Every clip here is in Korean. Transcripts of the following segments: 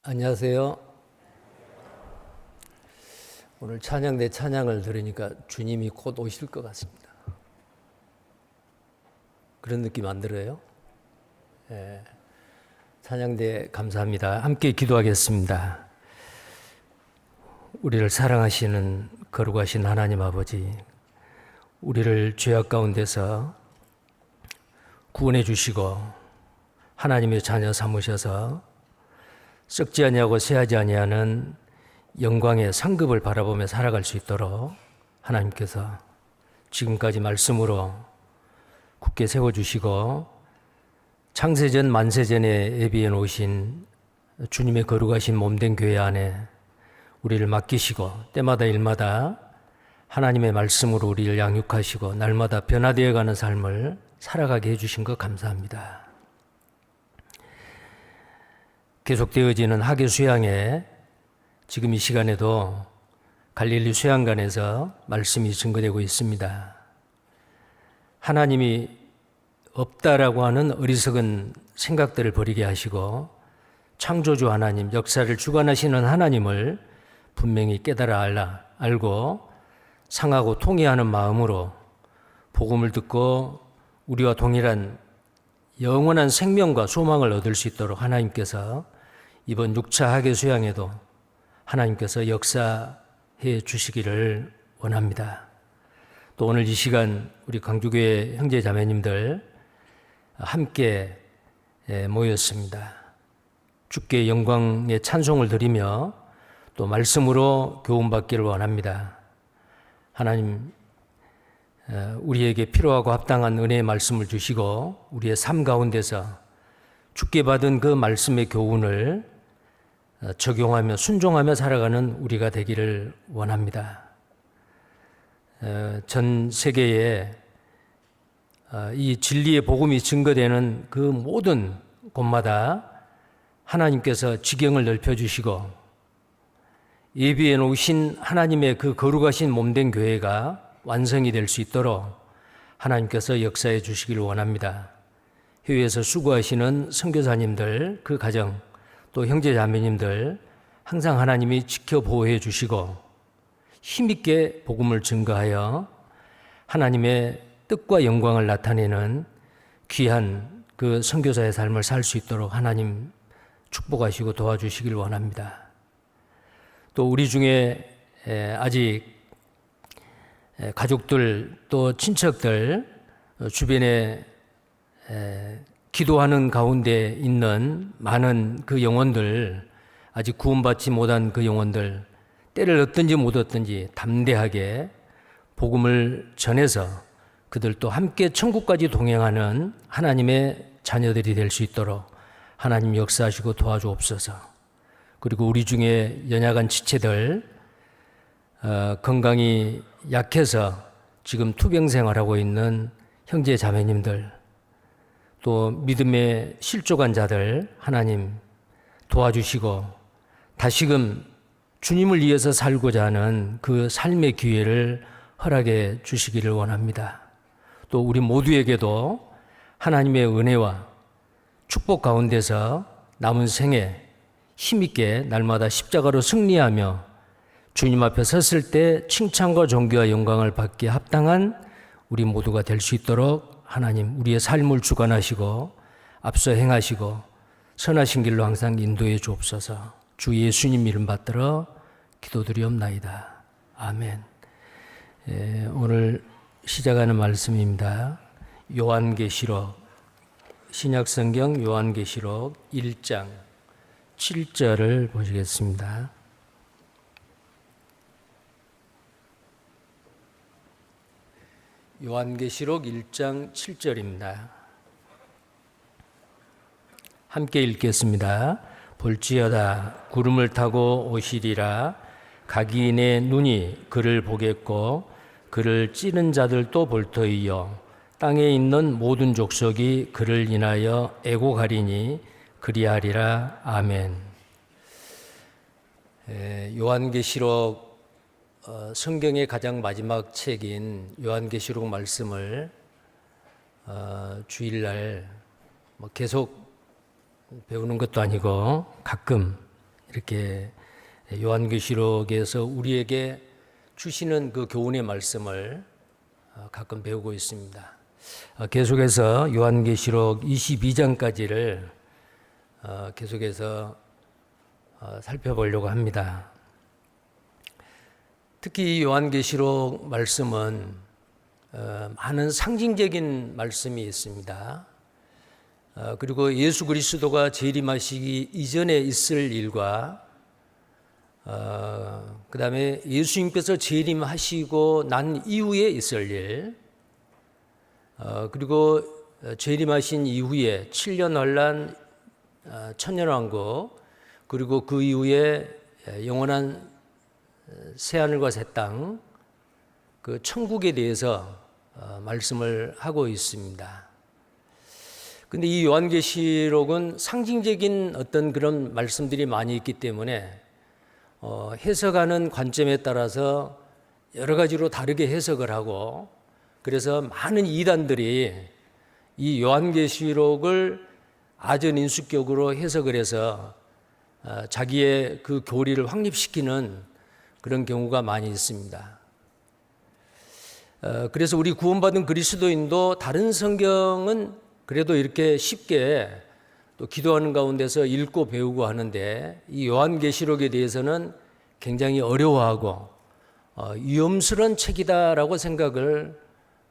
안녕하세요. 오늘 찬양대 찬양을 들으니까 주님이 곧 오실 것 같습니다. 그런 느낌 안 들어요? 예. 찬양대 감사합니다. 함께 기도하겠습니다. 우리를 사랑하시는 거룩하신 하나님 아버지, 우리를 죄악 가운데서 구원해 주시고 하나님의 자녀 삼으셔서 썩지 아니하고 쇠하지 아니하는 영광의 상급을 바라보며 살아갈 수 있도록 하나님께서 지금까지 말씀으로 굳게 세워주시고 창세전 만세전에 예비해 놓으신 주님의 거룩하신 몸된 교회 안에 우리를 맡기시고 때마다 일마다 하나님의 말씀으로 우리를 양육하시고 날마다 변화되어 가는 삶을 살아가게 해주신 것 감사합니다. 계속되어지는 학예 수양에 지금 이 시간에도 갈릴리 수양관에서 말씀이 증거되고 있습니다. 하나님이 없다라고 하는 어리석은 생각들을 버리게 하시고 창조주 하나님, 역사를 주관하시는 하나님을 분명히 깨달아 알고 상하고 통회하는 마음으로 복음을 듣고 우리와 동일한 영원한 생명과 소망을 얻을 수 있도록 하나님께서 이번 6차 학예 수양에도 하나님께서 역사해 주시기를 원합니다. 또 오늘 이 시간 우리 강주교회 형제 자매님들 함께 모였습니다. 주께 영광의 찬송을 드리며 또 말씀으로 교훈받기를 원합니다. 하나님, 우리에게 필요하고 합당한 은혜의 말씀을 주시고 우리의 삶 가운데서 주께 받은 그 말씀의 교훈을 적용하며 순종하며 살아가는 우리가 되기를 원합니다. 전 세계에 이 진리의 복음이 증거되는 그 모든 곳마다 하나님께서 지경을 넓혀주시고 예비해 놓으신 하나님의 그 거룩하신 몸된 교회가 완성이 될 수 있도록 하나님께서 역사해 주시길 원합니다. 해외에서 수고하시는 선교사님들, 그 가정, 또 형제 자매님들 항상 하나님이 지켜 보호해 주시고 힘있게 복음을 증거하여 하나님의 뜻과 영광을 나타내는 귀한 그 선교사의 삶을 살 수 있도록 하나님 축복하시고 도와주시길 원합니다. 또 우리 중에 아직 가족들 또 친척들 주변에 기도하는 가운데 있는 많은 그 영혼들, 아직 구원받지 못한 그 영혼들, 때를 얻든지 못 얻든지 담대하게 복음을 전해서 그들도 함께 천국까지 동행하는 하나님의 자녀들이 될 수 있도록 하나님 역사하시고 도와주옵소서. 그리고 우리 중에 연약한 지체들, 건강이 약해서 지금 투병 생활하고 있는 형제 자매님들, 또 믿음의 실족한 자들 하나님 도와주시고 다시금 주님을 위해서 살고자 하는 그 삶의 기회를 허락해 주시기를 원합니다. 또 우리 모두에게도 하나님의 은혜와 축복 가운데서 남은 생에 힘있게 날마다 십자가로 승리하며 주님 앞에 섰을 때 칭찬과 존귀와 영광을 받기에 합당한 우리 모두가 될 수 있도록 하나님 우리의 삶을 주관하시고 앞서 행하시고 선하신 길로 항상 인도해 주옵소서. 주 예수님 이름 받들어 기도드리옵나이다. 아멘. 오늘 시작하는 말씀입니다. 요한계시록, 신약성경 요한계시록 1장 7절을 보시겠습니다. 요한계시록 1장 7절입니다. 함께 읽겠습니다. 볼지어다 구름을 타고 오시리라. 각인의 눈이 그를 보겠고 그를 찌른 자들도 볼 터이요 땅에 있는 모든 족속이 그를 인하여 애고가리니 그리하리라. 아멘. 요한계시록 성경의 가장 마지막 책인 요한계시록 말씀을 주일날 계속 배우는 것도 아니고 가끔 이렇게 요한계시록에서 우리에게 주시는 그 교훈의 말씀을 가끔 배우고 있습니다. 계속해서 요한계시록 22장까지를 계속해서 살펴보려고 합니다. 특히 이 요한계시록 말씀은 많은 상징적인 말씀이 있습니다. 그리고 예수 그리스도가 재림하시기 이전에 있을 일과 그 다음에 예수님께서 재림하시고 난 이후에 있을 일, 그리고 재림하신 이후에 7년 환란, 천년왕국, 그리고 그 이후에 영원한 새하늘과 새 땅, 그 천국에 대해서 말씀을 하고 있습니다. 근데 이 요한계시록은 상징적인 어떤 그런 말씀들이 많이 있기 때문에 해석하는 관점에 따라서 여러 가지로 다르게 해석을 하고, 그래서 많은 이단들이 이 요한계시록을 아전인수격으로 해석을 해서 자기의 그 교리를 확립시키는 그런 경우가 많이 있습니다. 그래서 우리 구원받은 그리스도인도 다른 성경은 그래도 이렇게 쉽게 또 기도하는 가운데서 읽고 배우고 하는데, 이 요한계시록에 대해서는 굉장히 어려워하고 위험스러운 책이다라고 생각을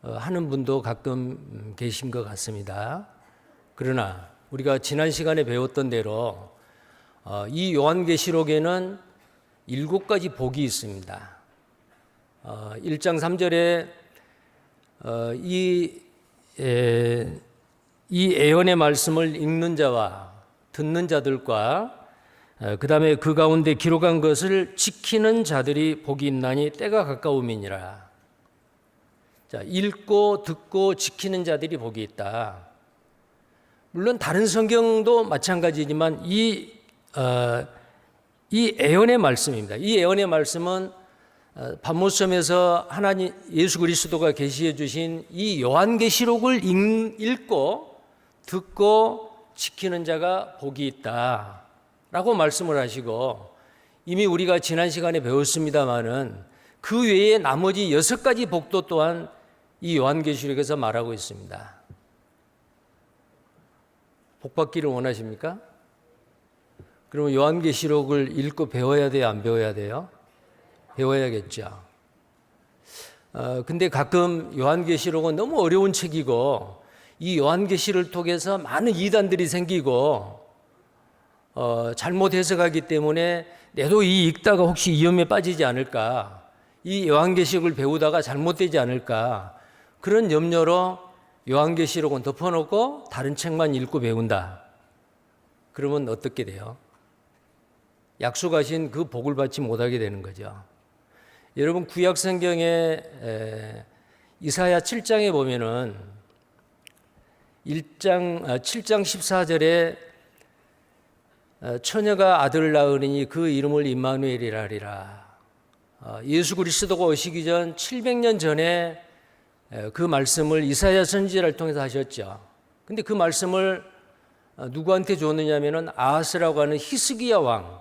하는 분도 가끔 계신 것 같습니다. 그러나 우리가 지난 시간에 배웠던 대로 이 요한계시록에는 7가지 복이 있습니다. 1장 3절에 이 예언의 말씀을 읽는 자와 듣는 자들과 그 다음에 그 가운데 기록한 것을 지키는 자들이 복이 있나니 때가 가까움이니라. 자, 읽고 듣고 지키는 자들이 복이 있다. 물론 다른 성경도 마찬가지지만 이 예언의 말씀입니다. 이 예언의 말씀은 patmos섬에서 하나님 예수 그리스도가 계시해 주신 이 요한계시록을 읽고 듣고 지키는 자가 복이 있다라고 말씀을 하시고, 이미 우리가 지난 시간에 배웠습니다마는 그 외에 나머지 6가지 복도 또한 이 요한계시록에서 말하고 있습니다. 복받기를 원하십니까? 그러면 요한계시록을 읽고 배워야 돼요? 안 배워야 돼요? 배워야겠죠. 근데 가끔 요한계시록은 너무 어려운 책이고 이 요한계시를 통해서 많은 이단들이 생기고 잘못 해석하기 때문에 내도 이 읽다가 혹시 위험에 빠지지 않을까, 이 요한계시록을 배우다가 잘못되지 않을까, 그런 염려로 요한계시록은 덮어놓고 다른 책만 읽고 배운다. 그러면 어떻게 돼요? 약속하신 그 복을 받지 못하게 되는 거죠. 여러분, 구약 성경에 이사야 7장에 보면은 7장 14절에 처녀가 아들을 낳으리니 그 이름을 임마누엘이라 하리라. 예수 그리스도가 오시기 전 700년 전에 그 말씀을 이사야 선지자를 통해서 하셨죠. 근데 그 말씀을 누구한테 줬느냐면은 아하스라고 하는 히스기야 왕의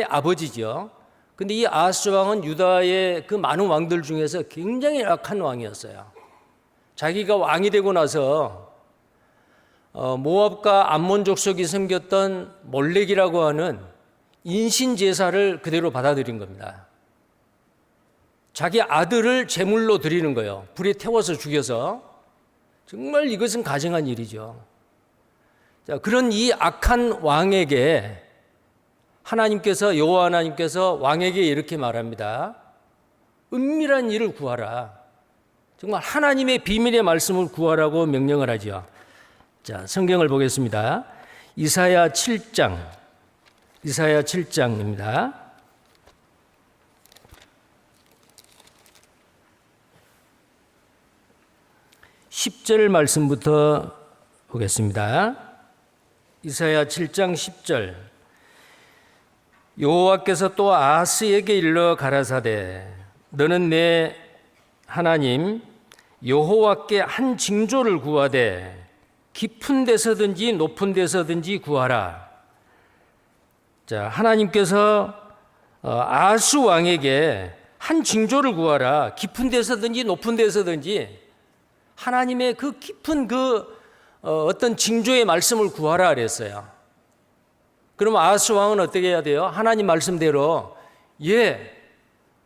아버지죠. 근데 이 아하스 왕은 유다의 그 많은 왕들 중에서 굉장히 악한 왕이었어요. 자기가 왕이 되고 나서 모압과 암몬 족속이 섬겼던 몰렉이라고 하는 인신 제사를 그대로 받아들인 겁니다. 자기 아들을 제물로 드리는 거예요. 불에 태워서 죽여서. 정말 이것은 가증한 일이죠. 자, 그런 이 악한 왕에게 하나님께서, 여호와 하나님께서 왕에게 이렇게 말합니다. 은밀한 일을 구하라. 정말 하나님의 비밀의 말씀을 구하라고 명령을 하죠. 자, 성경을 보겠습니다. 이사야 7장입니다. 10절 말씀부터 보겠습니다. 이사야 7장 10절. 여호와께서 또 아하스에게 일러 가라사대 너는 내 하나님 여호와께 한 징조를 구하되 깊은 데서든지 높은 데서든지 구하라. 자, 하나님께서 아하스 왕에게 한 징조를 구하라. 깊은 데서든지 높은 데서든지 하나님의 그 깊은 어떤 징조의 말씀을 구하라 그랬어요. 그러면 아하스 왕은 어떻게 해야 돼요? 하나님 말씀대로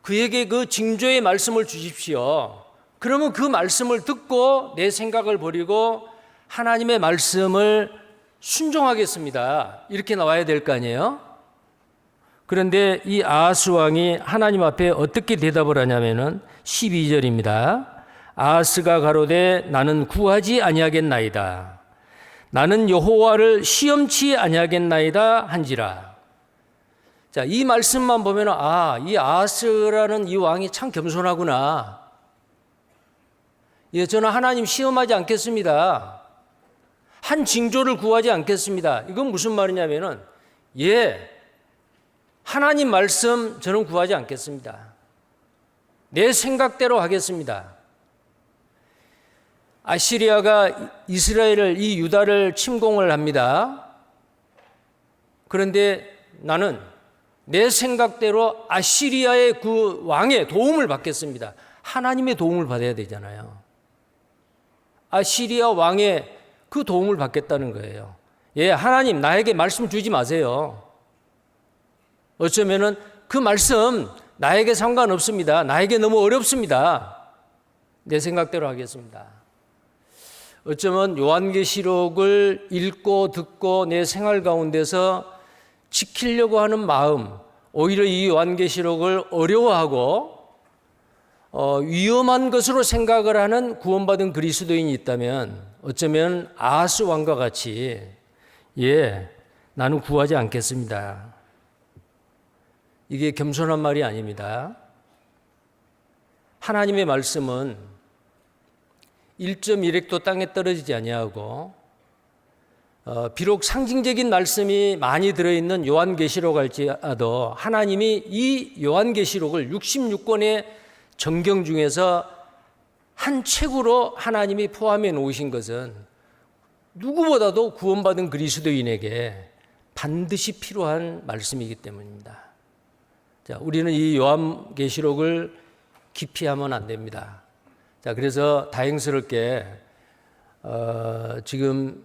그에게 그 징조의 말씀을 주십시오. 그러면 그 말씀을 듣고 내 생각을 버리고 하나님의 말씀을 순종하겠습니다. 이렇게 나와야 될 거 아니에요? 그런데 이 아하스 왕이 하나님 앞에 어떻게 대답을 하냐면은 12절입니다. 아하스가 가로되 나는 구하지 아니하겠나이다. 나는 여호와를 시험치 아니하겠나이다 한지라. 자, 이 말씀만 보면 이 아하스라는 이 왕이 참 겸손하구나. 저는 하나님 시험하지 않겠습니다. 한 징조를 구하지 않겠습니다. 이건 무슨 말이냐면은 하나님 말씀 저는 구하지 않겠습니다. 내 생각대로 하겠습니다. 아시리아가 이스라엘을 이 유다를 침공을 합니다. 그런데 나는 내 생각대로 아시리아의 그 왕의 도움을 받겠습니다. 하나님의 도움을 받아야 되잖아요. 아시리아 왕의 그 도움을 받겠다는 거예요. 하나님 나에게 말씀 주지 마세요. 어쩌면은 그 말씀 나에게 상관없습니다. 나에게 너무 어렵습니다. 내 생각대로 하겠습니다. 어쩌면 요한계시록을 읽고 듣고 내 생활 가운데서 지키려고 하는 마음, 오히려 이 요한계시록을 어려워하고 위험한 것으로 생각을 하는 구원받은 그리스도인이 있다면 어쩌면 아하스 왕과 같이 나는 구하지 않겠습니다. 이게 겸손한 말이 아닙니다. 하나님의 말씀은 1.1획도 땅에 떨어지지 아니하고 비록 상징적인 말씀이 많이 들어있는 요한계시록 할지라도 하나님이 이 요한계시록을 66권의 정경 중에서 한 책으로 하나님이 포함해 놓으신 것은 누구보다도 구원받은 그리스도인에게 반드시 필요한 말씀이기 때문입니다. 자, 우리는 이 요한계시록을 기피하면 안 됩니다. 자, 그래서 다행스럽게 지금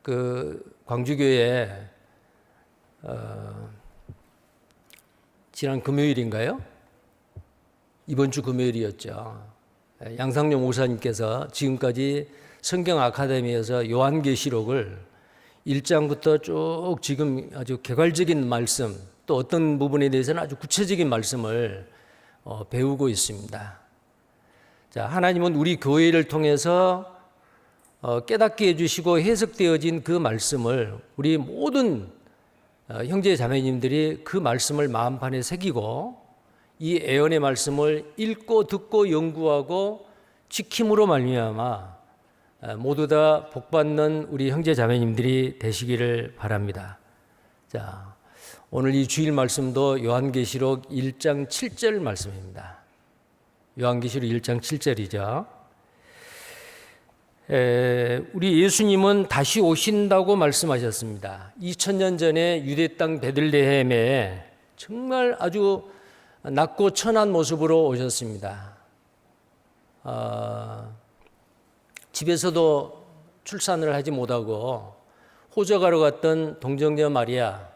그 광주교회 지난 금요일인가요? 이번 주 금요일이었죠. 양상용 목사님께서 지금까지 성경 아카데미에서 요한계시록을 1장부터 쭉 지금 아주 개괄적인 말씀, 또 어떤 부분에 대해서는 아주 구체적인 말씀을 배우고 있습니다. 자, 하나님은 우리 교회를 통해서 깨닫게 해주시고 해석되어진 그 말씀을 우리 모든 형제 자매님들이 그 말씀을 마음판에 새기고 이 애언의 말씀을 읽고 듣고 연구하고 지킴으로 말미암아 모두 다 복받는 우리 형제 자매님들이 되시기를 바랍니다. 자, 오늘 이 주일 말씀도 요한계시록 1장 7절 말씀입니다. 요한계시록 1장 7절이죠. 우리 예수님은 다시 오신다고 말씀하셨습니다. 2000년 전에 유대 땅 베들레헴에 정말 아주 낮고 천한 모습으로 오셨습니다. 집에서도 출산을 하지 못하고 호적하러 갔던 동정녀 마리아,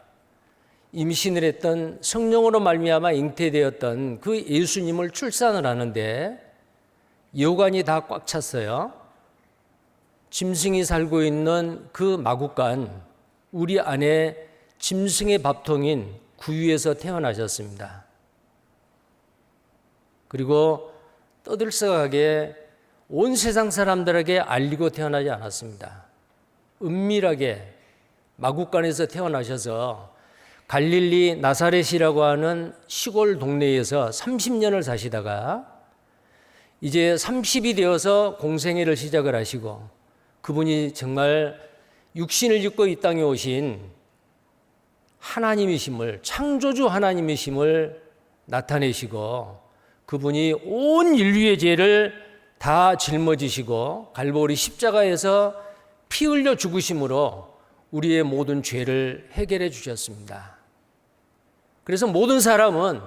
임신을 했던 성령으로 말미암아 잉태되었던 그 예수님을 출산을 하는데 여관이 다 꽉 찼어요. 짐승이 살고 있는 그 마구간, 우리 안에 짐승의 밥통인 구유에서 태어나셨습니다. 그리고 떠들썩하게 온 세상 사람들에게 알리고 태어나지 않았습니다. 은밀하게 마구간에서 태어나셔서 갈릴리 나사렛이라고 하는 시골 동네에서 30년을 사시다가 이제 30이 되어서 공생애를 시작을 하시고 그분이 정말 육신을 입고 이 땅에 오신 하나님이심을, 창조주 하나님이심을 나타내시고 그분이 온 인류의 죄를 다 짊어지시고 갈보리 십자가에서 피 흘려 죽으심으로 우리의 모든 죄를 해결해 주셨습니다. 그래서 모든 사람은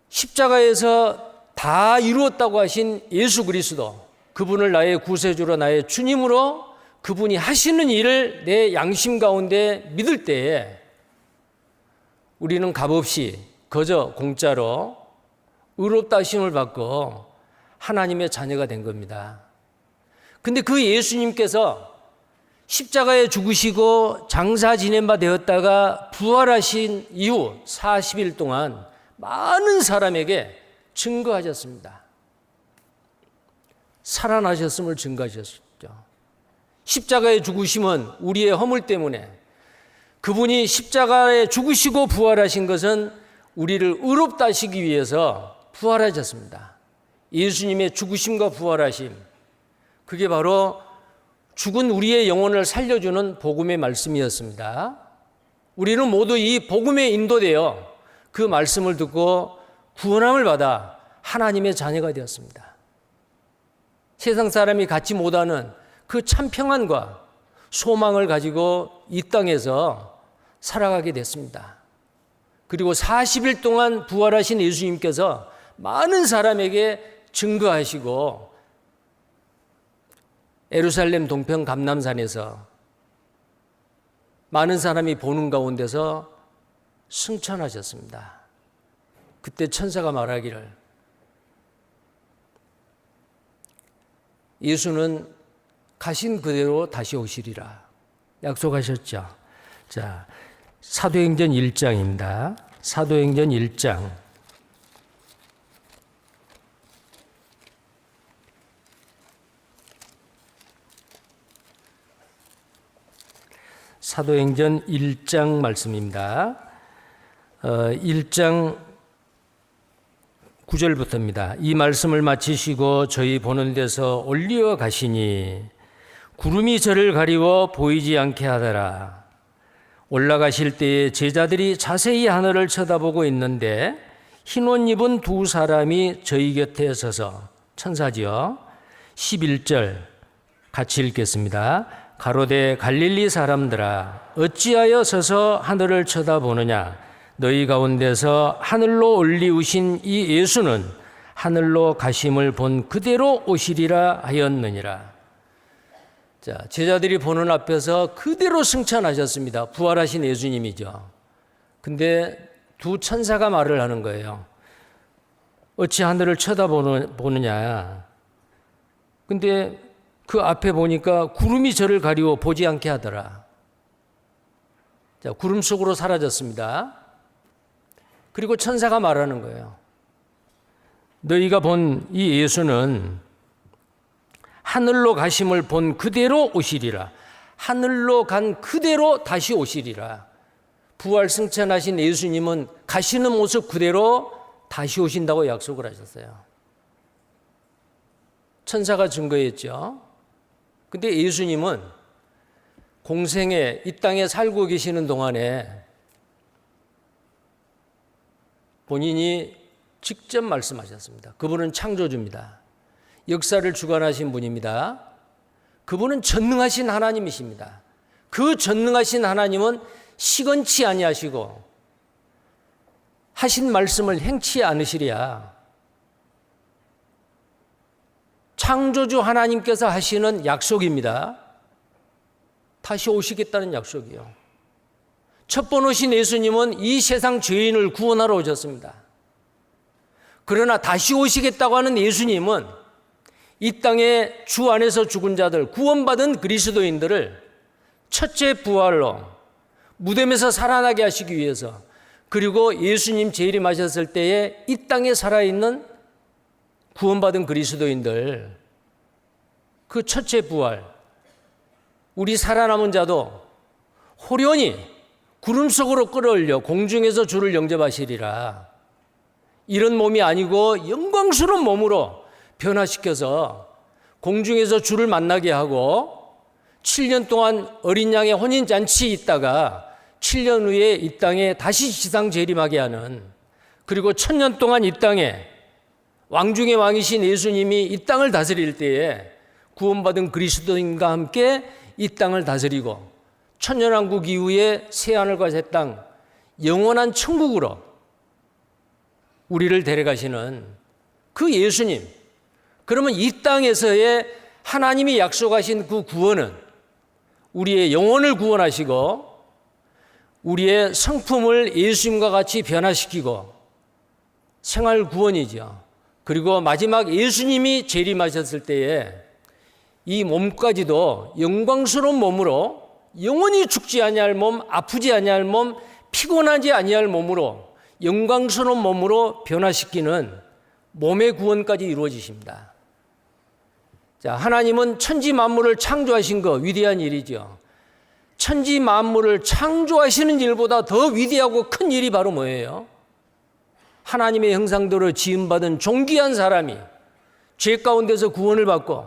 십자가에서 다 이루었다고 하신 예수 그리스도, 그분을 나의 구세주로 나의 주님으로 그분이 하시는 일을 내 양심 가운데 믿을 때에 우리는 값없이 거저 공짜로 의롭다 하심을 받고 하나님의 자녀가 된 겁니다. 근데 그 예수님께서 십자가에 죽으시고 장사 지낸 바 되었다가 부활하신 이후 40일 동안 많은 사람에게 증거하셨습니다. 살아나셨음을 증거하셨죠. 십자가에 죽으심은 우리의 허물 때문에, 그분이 십자가에 죽으시고 부활하신 것은 우리를 의롭다 하시기 위해서 부활하셨습니다. 예수님의 죽으심과 부활하심, 그게 바로 죽은 우리의 영혼을 살려주는 복음의 말씀이었습니다. 우리는 모두 이 복음에 인도되어 그 말씀을 듣고 구원함을 받아 하나님의 자녀가 되었습니다. 세상 사람이 갖지 못하는 그 참 평안과 소망을 가지고 이 땅에서 살아가게 됐습니다. 그리고 40일 동안 부활하신 예수님께서 많은 사람에게 증거하시고 예루살렘 동편 감람산에서 많은 사람이 보는 가운데서 승천하셨습니다. 그때 천사가 말하기를, 예수는 가신 그대로 다시 오시리라 약속하셨죠. 자, 사도행전 1장입니다. 사도행전 1장. 사도행전 1장 말씀입니다. 1장 9절부터입니다. 이 말씀을 마치시고 저희 보는 데서 올리어 가시니 구름이 저를 가리워 보이지 않게 하더라. 올라가실 때에 제자들이 자세히 하늘을 쳐다보고 있는데 흰 옷 입은 두 사람이 저희 곁에 서서, 천사지요. 11절 같이 읽겠습니다. 가로되 갈릴리 사람들아, 어찌하여 서서 하늘을 쳐다보느냐? 너희 가운데서 하늘로 올리우신 이 예수는 하늘로 가심을 본 그대로 오시리라 하였느니라. 자, 제자들이 보는 앞에서 그대로 승천하셨습니다. 부활하신 예수님이죠. 근데 두 천사가 말을 하는 거예요. 어찌 하늘을 쳐다보느냐. 근데 그 앞에 보니까 구름이 저를 가리워 보지 않게 하더라. 자, 구름 속으로 사라졌습니다. 그리고 천사가 말하는 거예요. 너희가 본 이 예수는 하늘로 가심을 본 그대로 오시리라. 하늘로 간 그대로 다시 오시리라. 부활 승천하신 예수님은 가시는 모습 그대로 다시 오신다고 약속을 하셨어요. 천사가 증거했죠. 근데 예수님은 공생에 이 땅에 살고 계시는 동안에 본인이 직접 말씀하셨습니다. 그분은 창조주입니다. 역사를 주관하신 분입니다. 그분은 전능하신 하나님이십니다. 그 전능하신 하나님은 시건치 아니하시고 하신 말씀을 행치 않으시랴. 창조주 하나님께서 하시는 약속입니다. 다시 오시겠다는 약속이요. 첫 번 오신 예수님은 이 세상 죄인을 구원하러 오셨습니다. 그러나 다시 오시겠다고 하는 예수님은 이 땅에 주 안에서 죽은 자들, 구원받은 그리스도인들을 첫째 부활로 무덤에서 살아나게 하시기 위해서, 그리고 예수님 재림하셨을 때에 이 땅에 살아있는 구원받은 그리스도인들, 그 첫째 부활, 우리 살아남은 자도 호련히 구름 속으로 끌어올려 공중에서 주를 영접하시리라. 이런 몸이 아니고 영광스러운 몸으로 변화시켜서 공중에서 주를 만나게 하고 7년 동안 어린 양의 혼인잔치 있다가 7년 후에 이 땅에 다시 지상 재림하게 하는, 그리고 1000년 동안 이 땅에 왕 중의 왕이신 예수님이 이 땅을 다스릴 때에 구원받은 그리스도인과 함께 이 땅을 다스리고 천년왕국 이후에 새하늘과 새 땅, 영원한 천국으로 우리를 데려가시는 그 예수님, 그러면 이 땅에서의 하나님이 약속하신 그 구원은 우리의 영혼을 구원하시고 우리의 성품을 예수님과 같이 변화시키고 생활 구원이죠. 그리고 마지막 예수님이 재림하셨을 때에 이 몸까지도 영광스러운 몸으로 영원히 죽지 아니할 몸, 아프지 아니할 몸, 피곤하지 아니할 몸으로 영광스러운 몸으로 변화시키는 몸의 구원까지 이루어지십니다. 자, 하나님은 천지 만물을 창조하신 거 위대한 일이죠. 천지 만물을 창조하시는 일보다 더 위대하고 큰 일이 바로 뭐예요? 하나님의 형상대로 지음받은 존귀한 사람이 죄 가운데서 구원을 받고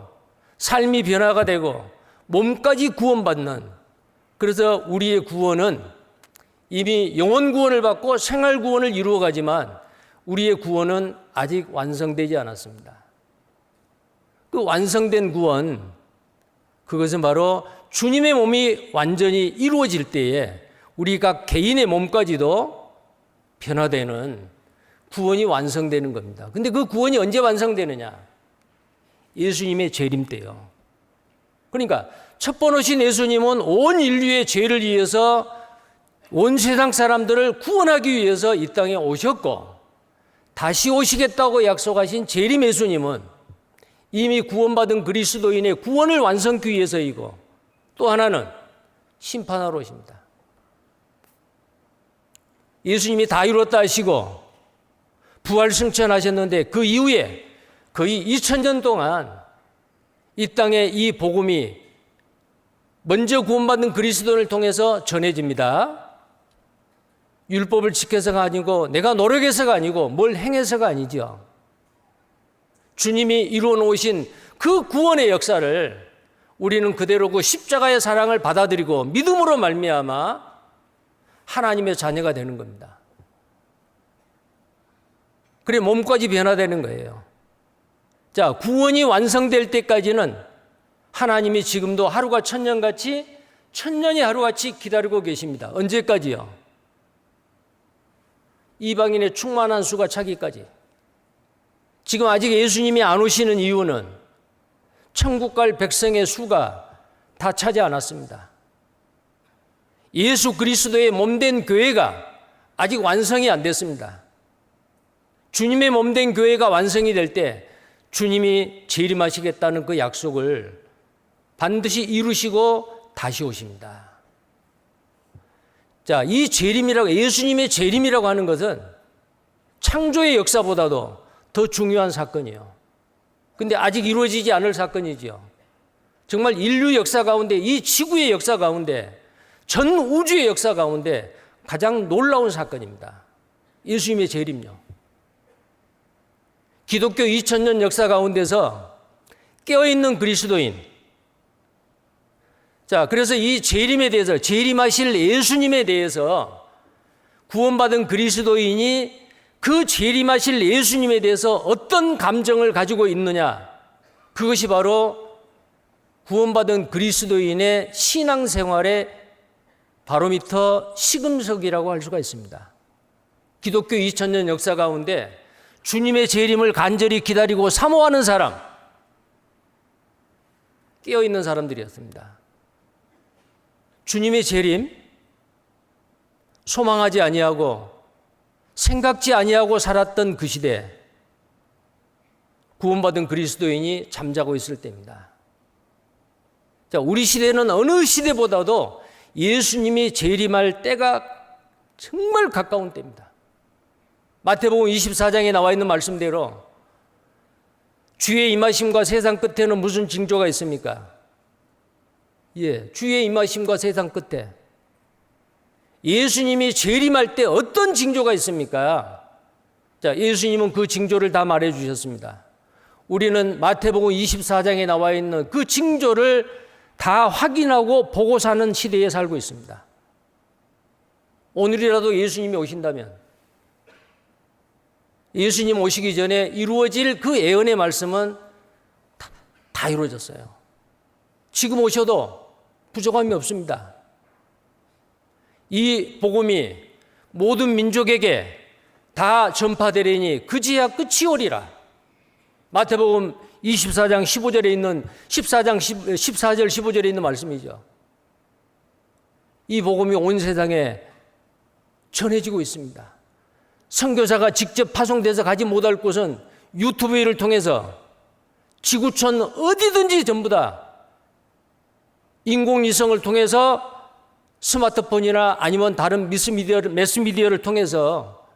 삶이 변화가 되고 몸까지 구원받는, 그래서 우리의 구원은 이미 영혼 구원을 받고 생활 구원을 이루어가지만 우리의 구원은 아직 완성되지 않았습니다. 그 완성된 구원, 그것은 바로 주님의 몸이 완전히 이루어질 때에 우리 각 개인의 몸까지도 변화되는 구원이 완성되는 겁니다. 근데 그 구원이 언제 완성되느냐? 예수님의 재림 때요. 그러니까 첫 번 오신 예수님은 온 인류의 죄를 위해서 온 세상 사람들을 구원하기 위해서 이 땅에 오셨고, 다시 오시겠다고 약속하신 재림 예수님은 이미 구원받은 그리스도인의 구원을 완성하기 위해서이고, 또 하나는 심판하러 오십니다. 예수님이 다 이뤘다 하시고 부활 승천하셨는데 그 이후에 거의 2000년 동안 이 땅에 이 복음이 먼저 구원받는 그리스도인을 통해서 전해집니다. 율법을 지켜서가 아니고 내가 노력해서가 아니고 뭘 행해서가 아니죠. 주님이 이루어 놓으신 그 구원의 역사를 우리는 그대로 그 십자가의 사랑을 받아들이고 믿음으로 말미암아 하나님의 자녀가 되는 겁니다. 그래 몸까지 변화되는 거예요. 자, 구원이 완성될 때까지는 하나님이 지금도 하루가 천년같이, 천년이 하루같이 기다리고 계십니다. 언제까지요? 이방인의 충만한 수가 차기까지. 지금 아직 예수님이 안 오시는 이유는 천국 갈 백성의 수가 다 차지 않았습니다. 예수 그리스도의 몸된 교회가 아직 완성이 안 됐습니다. 주님의 몸된 교회가 완성이 될 때 주님이 재림하시겠다는 그 약속을 반드시 이루시고 다시 오십니다. 자, 이 재림이라고, 예수님의 재림이라고 하는 것은 창조의 역사보다도 더 중요한 사건이에요. 근데 아직 이루어지지 않을 사건이지요. 정말 인류 역사 가운데, 이 지구의 역사 가운데, 전 우주의 역사 가운데 가장 놀라운 사건입니다. 예수님의 재림요. 기독교 2000년 역사 가운데서 깨어있는 그리스도인. 자, 그래서 이 재림에 대해서, 재림하실 예수님에 대해서 구원받은 그리스도인이 그 재림하실 예수님에 대해서 어떤 감정을 가지고 있느냐, 그것이 바로 구원받은 그리스도인의 신앙생활의 바로미터 시금석이라고 할 수가 있습니다. 기독교 2000년 역사 가운데 주님의 재림을 간절히 기다리고 사모하는 사람, 깨어있는 사람들이었습니다. 주님의 재림, 소망하지 아니하고 생각지 아니하고 살았던 그 시대, 구원받은 그리스도인이 잠자고 있을 때입니다. 자, 우리 시대는 어느 시대보다도 예수님이 재림할 때가 정말 가까운 때입니다. 마태복음 24장에 나와 있는 말씀대로 주의 임하심과 세상 끝에는 무슨 징조가 있습니까? 예, 주의 임하심과 세상 끝에 예수님이 재림할 때 어떤 징조가 있습니까? 자, 예수님은 그 징조를 다 말해 주셨습니다. 우리는 마태복음 24장에 나와 있는 그 징조를 다 확인하고 보고 사는 시대에 살고 있습니다. 오늘이라도 예수님이 오신다면, 예수님 오시기 전에 이루어질 그 예언의 말씀은 다 이루어졌어요. 지금 오셔도 부족함이 없습니다. 이 복음이 모든 민족에게 다 전파되리니 그제야 끝이 오리라. 마태복음 24장 15절에 있는 14절 15절에 있는 말씀이죠. 이 복음이 온 세상에 전해지고 있습니다. 선교사가 직접 파송돼서 가지 못할 곳은 유튜브를 통해서 지구촌 어디든지 전부 다 인공위성을 통해서 스마트폰이나 아니면 다른 매스미디어를 통해서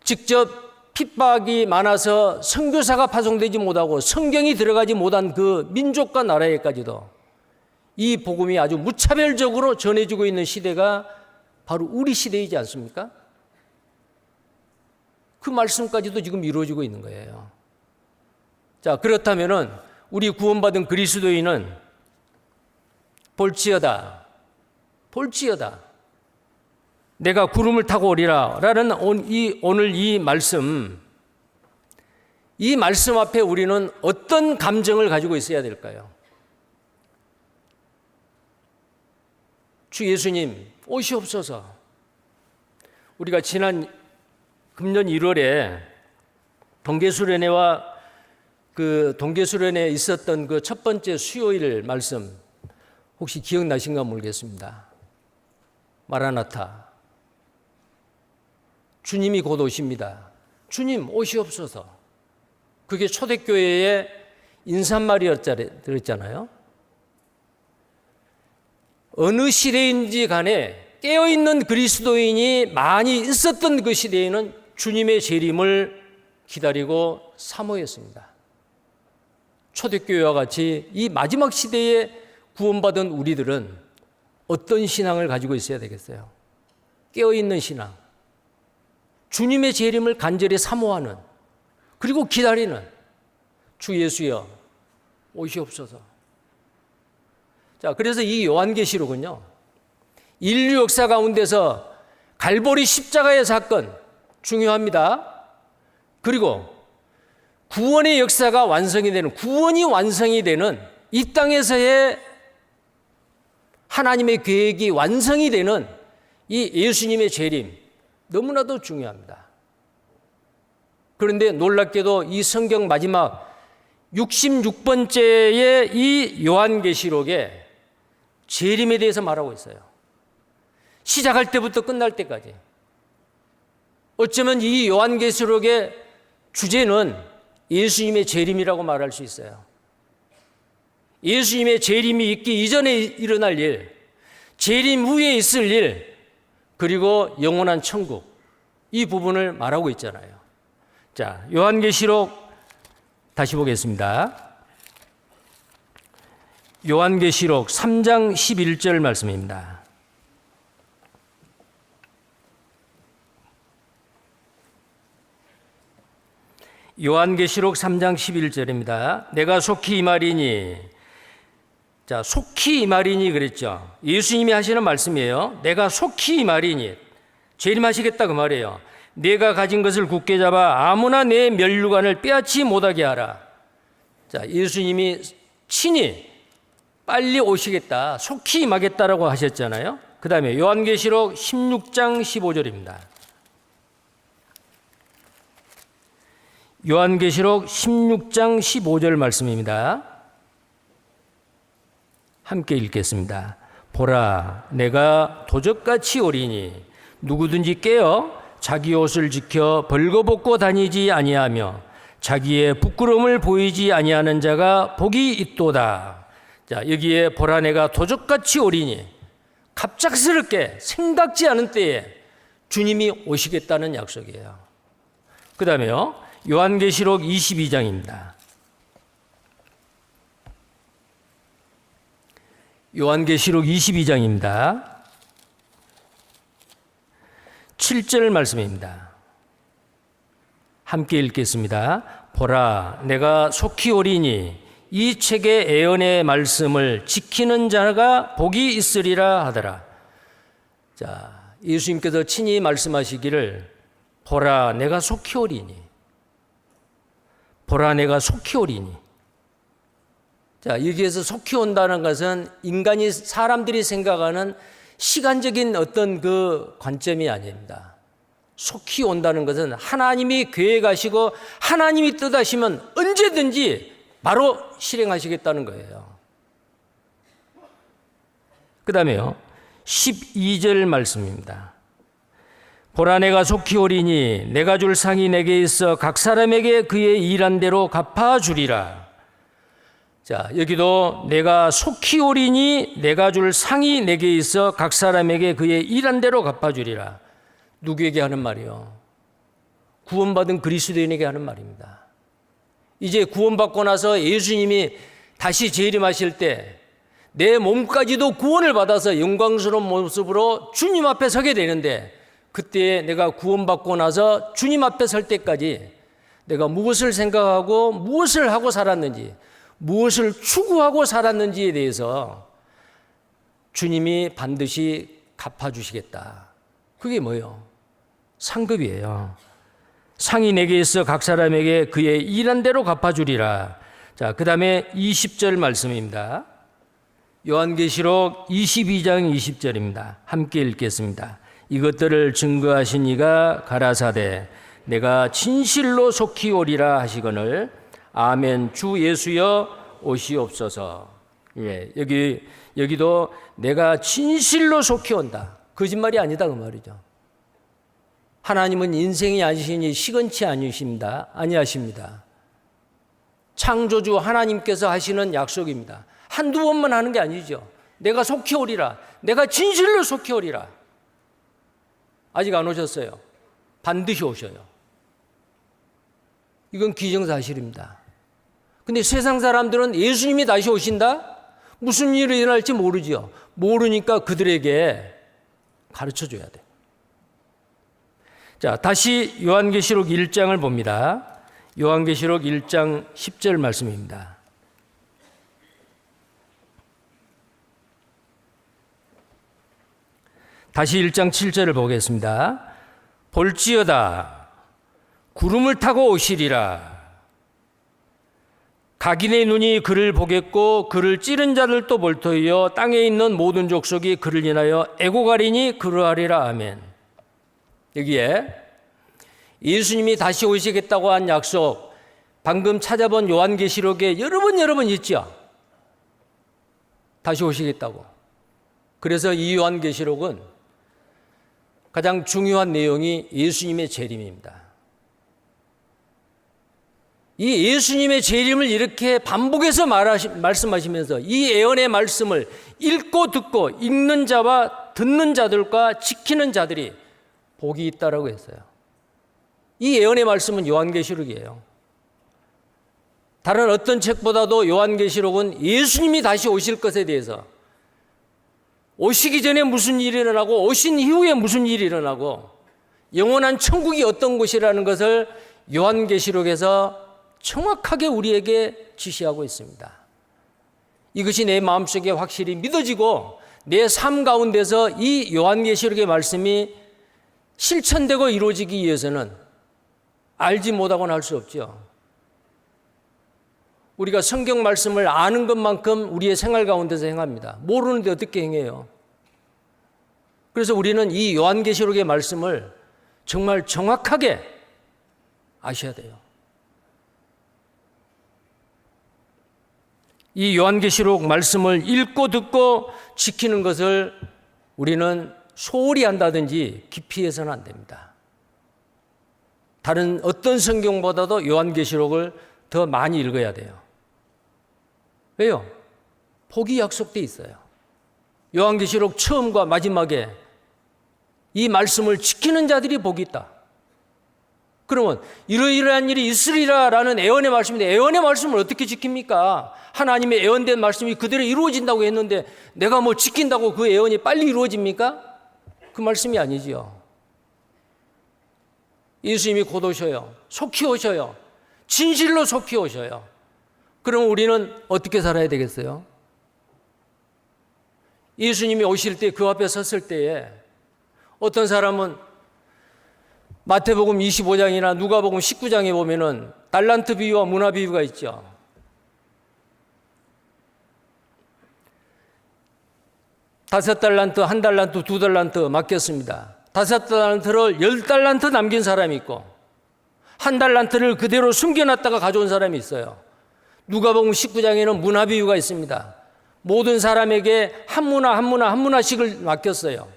직접 핍박이 많아서 선교사가 파송되지 못하고 성경이 들어가지 못한 그 민족과 나라에까지도 이 복음이 아주 무차별적으로 전해지고 있는 시대가 바로 우리 시대이지 않습니까? 그 말씀까지도 지금 이루어지고 있는 거예요. 자, 그렇다면은 우리 구원받은 그리스도인은 볼지어다 내가 구름을 타고 오리라 라는 오늘 이 말씀 앞에 우리는 어떤 감정을 가지고 있어야 될까요? 주 예수님 오시옵소서. 우리가 지난 금년 1월에 동계수련회와 그 동계수련회에 있었던 그 첫 번째 수요일 말씀 혹시 기억나신가 모르겠습니다. 마라나타. 주님이 곧 오십니다. 주님 오시옵소서. 그게 초대교회의 인사말이었잖아요. 어느 시대인지 간에 깨어있는 그리스도인이 많이 있었던 그 시대에는 주님의 재림을 기다리고 사모했습니다. 초대교회와 같이 이 마지막 시대에 구원받은 우리들은 어떤 신앙을 가지고 있어야 되겠어요? 깨어있는 신앙. 주님의 재림을 간절히 사모하는, 그리고 기다리는 주 예수여 오시옵소서. 자, 그래서 이 요한계시록은요, 인류 역사 가운데서 갈보리 십자가의 사건 중요합니다. 그리고 구원의 역사가 완성이 되는, 구원이 완성이 되는 이 땅에서의 하나님의 계획이 완성이 되는 이 예수님의 재림 너무나도 중요합니다. 그런데 놀랍게도 이 성경 마지막 66번째의 이 요한계시록에 재림에 대해서 말하고 있어요. 시작할 때부터 끝날 때까지. 어쩌면 이 요한계시록의 주제는 예수님의 재림이라고 말할 수 있어요. 예수님의 재림이 있기 이전에 일어날 일, 재림 후에 있을 일, 그리고 영원한 천국, 이 부분을 말하고 있잖아요. 자, 요한계시록 다시 보겠습니다. 요한계시록 3장 11절 말씀입니다. 요한계시록 3장 11절입니다. 내가 속히 이 말이니, 자, 속히 이 말이니 그랬죠. 예수님이 하시는 말씀이에요. 내가 속히 이 말이니, 재림하시겠다 그 말이에요. 내가 가진 것을 굳게 잡아 아무나 내 면류관을 빼앗지 못하게 하라. 자, 예수님이 친히 빨리 오시겠다, 속히 임하겠다라고 하셨잖아요. 그 다음에 요한계시록 16장 15절입니다. 요한계시록 16장 15절 말씀입니다. 함께 읽겠습니다. 보라, 내가 도적같이 오리니 누구든지 깨어 자기 옷을 지켜 벌거벗고 다니지 아니하며 자기의 부끄러움을 보이지 아니하는 자가 복이 있도다. 자, 여기에 보라, 내가 도적같이 오리니, 갑작스럽게 생각지 않은 때에 주님이 오시겠다는 약속이에요. 그 다음에요, 요한계시록 22장입니다. 요한계시록 22장입니다. 7절 말씀입니다. 함께 읽겠습니다. 보라, 내가 속히 오리니 이 책의 예언의 말씀을 지키는 자가 복이 있으리라 하더라. 자, 예수님께서 친히 말씀하시기를, 보라, 내가 속히 오리니, 보라, 내가 속히 오리니. 자, 여기에서 속히 온다는 것은 인간이, 사람들이 생각하는 시간적인 어떤 그 관점이 아닙니다. 속히 온다는 것은 하나님이 계획하시고 하나님이 뜻하시면 언제든지 바로 실행하시겠다는 거예요. 그 다음에요, 12절 말씀입니다. 보라, 내가 속히 오리니 내가 줄 상이 내게 있어 각 사람에게 그의 일한 대로 갚아주리라. 자, 여기도 내가 속히 오리니 내가 줄 상이 내게 있어 각 사람에게 그의 일한 대로 갚아주리라. 누구에게 하는 말이요? 구원받은 그리스도인에게 하는 말입니다. 이제 구원받고 나서 예수님이 다시 재림하실 때 내 몸까지도 구원을 받아서 영광스러운 모습으로 주님 앞에 서게 되는데, 그때 내가 구원받고 나서 주님 앞에 설 때까지 내가 무엇을 생각하고 무엇을 하고 살았는지, 무엇을 추구하고 살았는지에 대해서 주님이 반드시 갚아주시겠다. 그게 뭐예요? 상급이에요. 상이 내게 있어 각 사람에게 그의 일한 대로 갚아주리라. 자, 그 다음에 20절 말씀입니다. 요한계시록 22장 20절입니다. 함께 읽겠습니다. 이것들을 증거하신 이가 가라사대 내가 진실로 속히 오리라 하시거늘 아멘. 주 예수여 오시옵소서. 예, 여기도 내가 진실로 속히 온다. 거짓말이 아니다 그 말이죠. 하나님은 인생이 아니시니 시건치 아니하십니다. 창조주 하나님께서 하시는 약속입니다. 한두 번만 하는 게 아니죠. 내가 속히 오리라. 내가 진실로 속히 오리라. 아직 안 오셨어요. 반드시 오셔요. 이건 기정사실입니다. 근데 세상 사람들은 예수님이 다시 오신다? 무슨 일이 일어날지 모르죠. 모르니까 그들에게 가르쳐 줘야 돼. 자, 다시 요한계시록 1장을 봅니다. 요한계시록 1장 10절 말씀입니다. 다시 1장 7절을 보겠습니다. 볼지어다 구름을 타고 오시리라. 각인의 눈이 그를 보겠고 그를 찌른 자들도 볼터이요 땅에 있는 모든 족속이 그를 인하여 애고가리니 그러하리라. 아멘. 여기에 예수님이 다시 오시겠다고 한 약속, 방금 찾아본 요한계시록에 여러 번 있죠. 다시 오시겠다고. 그래서 이 요한계시록은 가장 중요한 내용이 예수님의 재림입니다. 이 예수님의 재림을 이렇게 반복해서 말씀하시면서 이 예언의 말씀을 읽고 듣고 읽는 자와 듣는 자들과 지키는 자들이 복이 있다라고 했어요. 이 예언의 말씀은 요한계시록이에요. 다른 어떤 책보다도 요한계시록은 예수님이 다시 오실 것에 대해서, 오시기 전에 무슨 일이 일어나고 오신 이후에 무슨 일이 일어나고 영원한 천국이 어떤 곳이라는 것을 요한계시록에서 정확하게 우리에게 지시하고 있습니다. 이것이 내 마음속에 확실히 믿어지고 내 삶 가운데서 이 요한계시록의 말씀이 실천되고 이루어지기 위해서는 알지 못하고는 할 수 없죠. 우리가 성경 말씀을 아는 것만큼 우리의 생활 가운데서 행합니다. 모르는데 어떻게 행해요? 그래서 우리는 이 요한계시록의 말씀을 정말 정확하게 아셔야 돼요. 이 요한계시록 말씀을 읽고 듣고 지키는 것을 우리는 소홀히 한다든지 깊이 해서는 안 됩니다. 다른 어떤 성경보다도 요한계시록을 더 많이 읽어야 돼요. 왜요? 복이 약속돼 있어요. 요한계시록 처음과 마지막에 이 말씀을 지키는 자들이 복이 있다. 그러면 이러이러한 일이 있으리라라는 애언의 말씀인데 애언의 말씀을 어떻게 지킵니까? 하나님의 애언된 말씀이 그대로 이루어진다고 했는데 내가 뭐 지킨다고 그 애언이 빨리 이루어집니까? 그 말씀이 아니지요. 예수님이 곧 오셔요. 속히 오셔요. 진실로 속히 오셔요. 그럼 우리는 어떻게 살아야 되겠어요? 예수님이 오실 때 그 앞에 섰을 때에 어떤 사람은 마태복음 25장이나 누가복음 19장에 보면은 달란트 비유와 문화 비유가 있죠. 5달란트, 1달란트, 2달란트 맡겼습니다. 5달란트를 10달란트 남긴 사람이 있고 1달란트를 그대로 숨겨놨다가 가져온 사람이 있어요. 누가복음 19장에는 문화비유가 있습니다. 모든 사람에게 한 문화씩을 맡겼어요.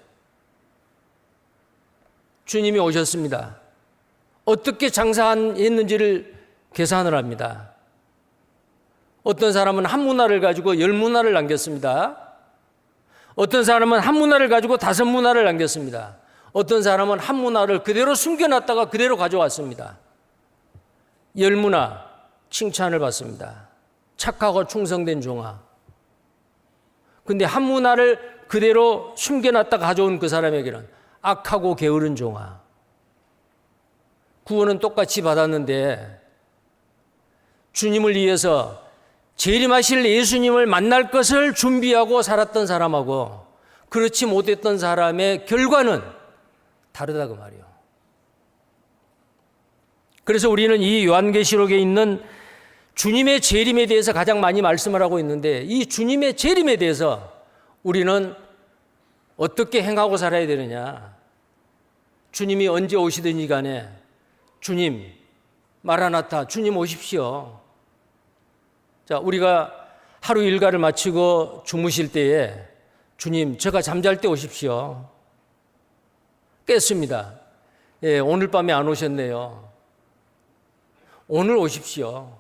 주님이 오셨습니다. 어떻게 장사했는지를 계산을 합니다. 어떤 사람은 한 문화를 가지고 10문화를 남겼습니다. 어떤 사람은 한 문화를 가지고 5문화를 남겼습니다. 어떤 사람은 한 문화를 그대로 숨겨놨다가 그대로 가져왔습니다. 10문화 칭찬을 받습니다. 착하고 충성된 종아. 근데 한 문화를 그대로 숨겨놨다가 가져온 그 사람에게는 악하고 게으른 종아. 구원은 똑같이 받았는데 주님을 위해서 재림하실 예수님을 만날 것을 준비하고 살았던 사람하고 그렇지 못했던 사람의 결과는 다르다 그 말이에요. 그래서 우리는 이 요한계시록에 있는 주님의 재림에 대해서 가장 많이 말씀을 하고 있는데 이 주님의 재림에 대해서 우리는 어떻게 행하고 살아야 되느냐. 주님이 언제 오시든지 간에 주님 마라나타 주님 오십시오. 자, 우리가 하루 일과를 마치고 주무실 때에 주님 제가 잠잘 때 오십시오. 깼습니다. 예, 오늘 밤에 안 오셨네요. 오늘 오십시오.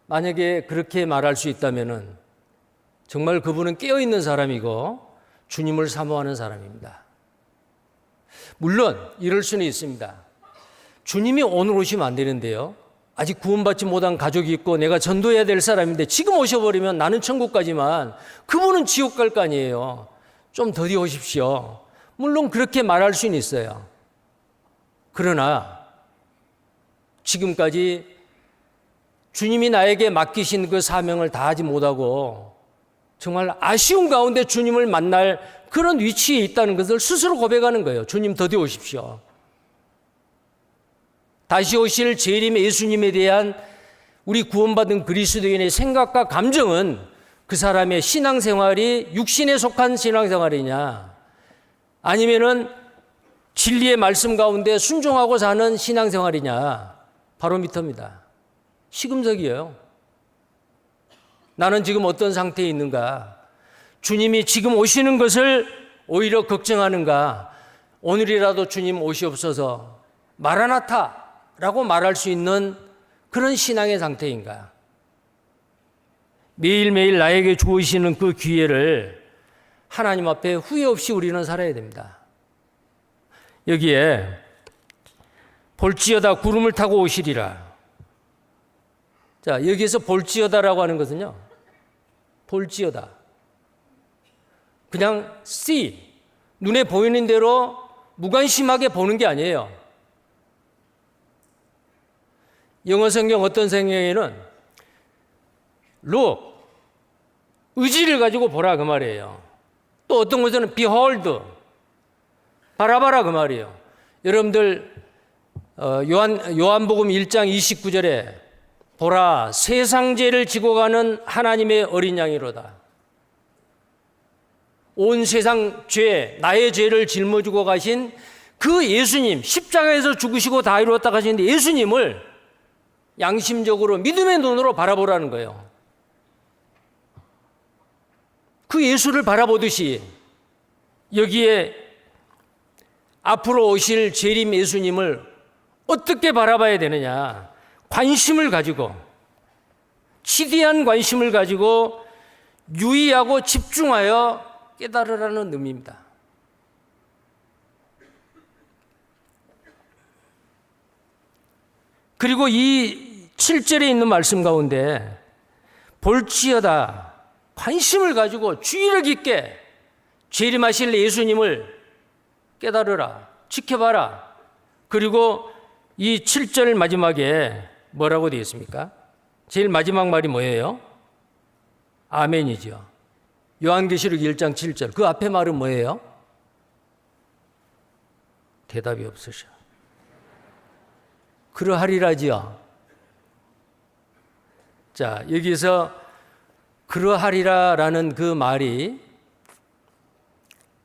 만약에 그렇게 말할 수 있다면은 정말 그분은 깨어있는 사람이고 주님을 사모하는 사람입니다. 물론 이럴 수는 있습니다. 주님이 오늘 오시면 안 되는데요. 아직 구원받지 못한 가족이 있고 내가 전도해야 될 사람인데 지금 오셔버리면 나는 천국 가지만 그분은 지옥 갈 거 아니에요. 좀 더디 오십시오. 물론 그렇게 말할 수는 있어요. 그러나 지금까지 주님이 나에게 맡기신 그 사명을 다하지 못하고 정말 아쉬운 가운데 주님을 만날 그런 위치에 있다는 것을 스스로 고백하는 거예요. 주님 더디 오십시오. 다시 오실 재림의 예수님에 대한 우리 구원받은 그리스도인의 생각과 감정은 그 사람의 신앙생활이 육신에 속한 신앙생활이냐 아니면은 진리의 말씀 가운데 순종하고 사는 신앙생활이냐 바로미터입니다. 시금석이에요. 나는 지금 어떤 상태에 있는가? 주님이 지금 오시는 것을 오히려 걱정하는가? 오늘이라도 주님 오시옵소서 마라나타라고 말할 수 있는 그런 신앙의 상태인가? 매일매일 나에게 주시는 그 기회를 하나님 앞에 후회 없이 우리는 살아야 됩니다. 여기에 볼지어다 구름을 타고 오시리라. 자, 여기에서 볼지어다라고 하는 것은요. 볼지어다. 그냥 see, 눈에 보이는 대로 무관심하게 보는 게 아니에요. 영어 성경 어떤 성경에는 look, 의지를 가지고 보라 그 말이에요. 또 어떤 곳에는 behold, 바라봐라 그 말이에요. 여러분들 요한복음 1장 29절에 보라 세상 죄를 지고 가는 하나님의 어린 양이로다. 온 세상 죄, 나의 죄를 짊어지고 가신 그 예수님, 십자가에서 죽으시고 다 이루었다 하시는데 예수님을 양심적으로 믿음의 눈으로 바라보라는 거예요. 그 예수를 바라보듯이 여기에 앞으로 오실 재림 예수님을 어떻게 바라봐야 되느냐. 관심을 가지고, 치대한 관심을 가지고 유의하고 집중하여 깨달으라는 의미입니다. 그리고 이 7절에 있는 말씀 가운데 볼지어다 관심을 가지고 주의력 있게 재림하실 예수님을 깨달으라, 지켜봐라. 그리고 이 7절 마지막에 뭐라고 되어 있습니까? 제일 마지막 말이 뭐예요? 아멘이죠. 요한계시록 1장 7절. 그 앞에 말은 뭐예요? 대답이 없으셔. 그러하리라지요. 자, 여기서 그러하리라라는 그 말이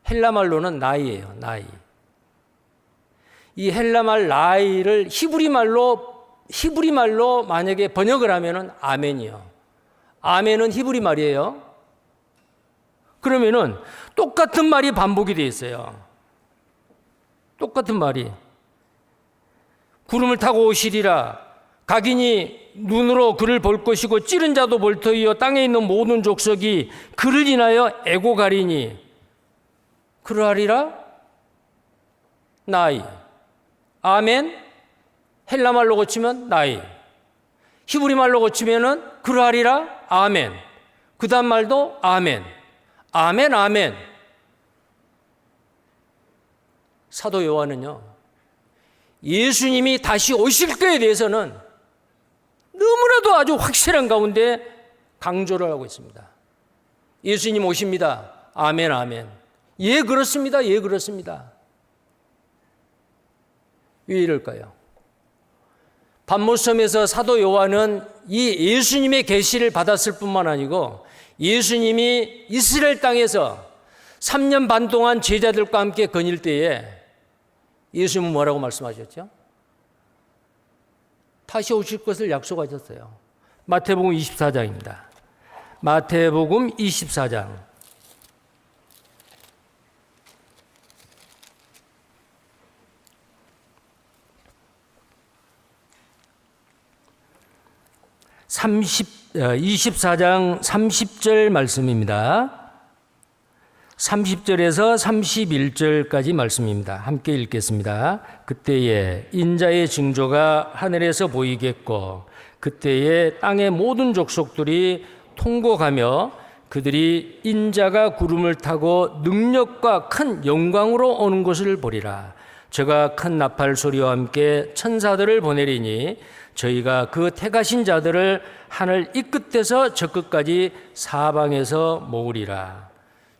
헬라말로는 나이예요. 나이. 이 헬라말 나이를 히브리 말로 만약에 번역을 하면은 아멘이요. 아멘은 히브리 말이에요. 그러면은 똑같은 말이 반복이 되어 있어요. 똑같은 말이. 구름을 타고 오시리라. 각인이 눈으로 그를 볼 것이고 찌른 자도 볼 터이요 땅에 있는 모든 족속이 그를 인하여 애고가리니 그러하리라. 나이. 아멘. 헬라말로 고치면 나이. 히브리 말로 고치면은 그러하리라. 아멘. 그 다음 말도 아멘. 아멘, 아멘. 사도 요한은요, 예수님이 다시 오실 때에 대해서는 너무나도 아주 확실한 가운데 강조를 하고 있습니다. 예수님 오십니다. 아멘, 아멘. 예, 그렇습니다. 예, 그렇습니다. 왜 이럴까요? patmos섬에서 사도 요한은 이 예수님의 계시를 받았을 뿐만 아니고 예수님이 이스라엘 땅에서 3년 반 동안 제자들과 함께 거닐 때에 예수님은 뭐라고 말씀하셨죠? 다시 오실 것을 약속하셨어요. 마태복음 24장입니다. 마태복음 24장. 장 24장 30절 말씀입니다. 30절에서 31절까지 말씀입니다. 함께 읽겠습니다. 그때에 인자의 징조가 하늘에서 보이겠고 그때에 땅의 모든 족속들이 통곡하며 그들이 인자가 구름을 타고 능력과 큰 영광으로 오는 것을 보리라. 저가 큰 나팔 소리와 함께 천사들을 보내리니 저희가 그 택하신 자들을 하늘 이 끝에서 저 끝까지 사방에서 모으리라.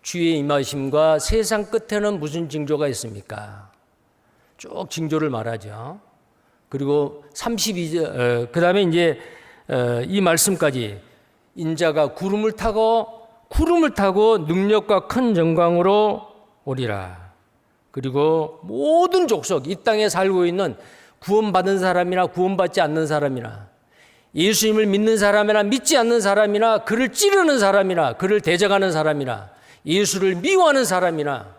주의 임하심과 세상 끝에는 무슨 징조가 있습니까? 쭉 징조를 말하죠. 그리고 32절, 그 다음에 이제 이 말씀까지 인자가 구름을 타고 능력과 큰 영광으로 오리라. 그리고 모든 족속, 이 땅에 살고 있는 구원받은 사람이나 구원받지 않는 사람이나 예수님을 믿는 사람이나 믿지 않는 사람이나 그를 찌르는 사람이나 그를 대적하는 사람이나 예수를 미워하는 사람이나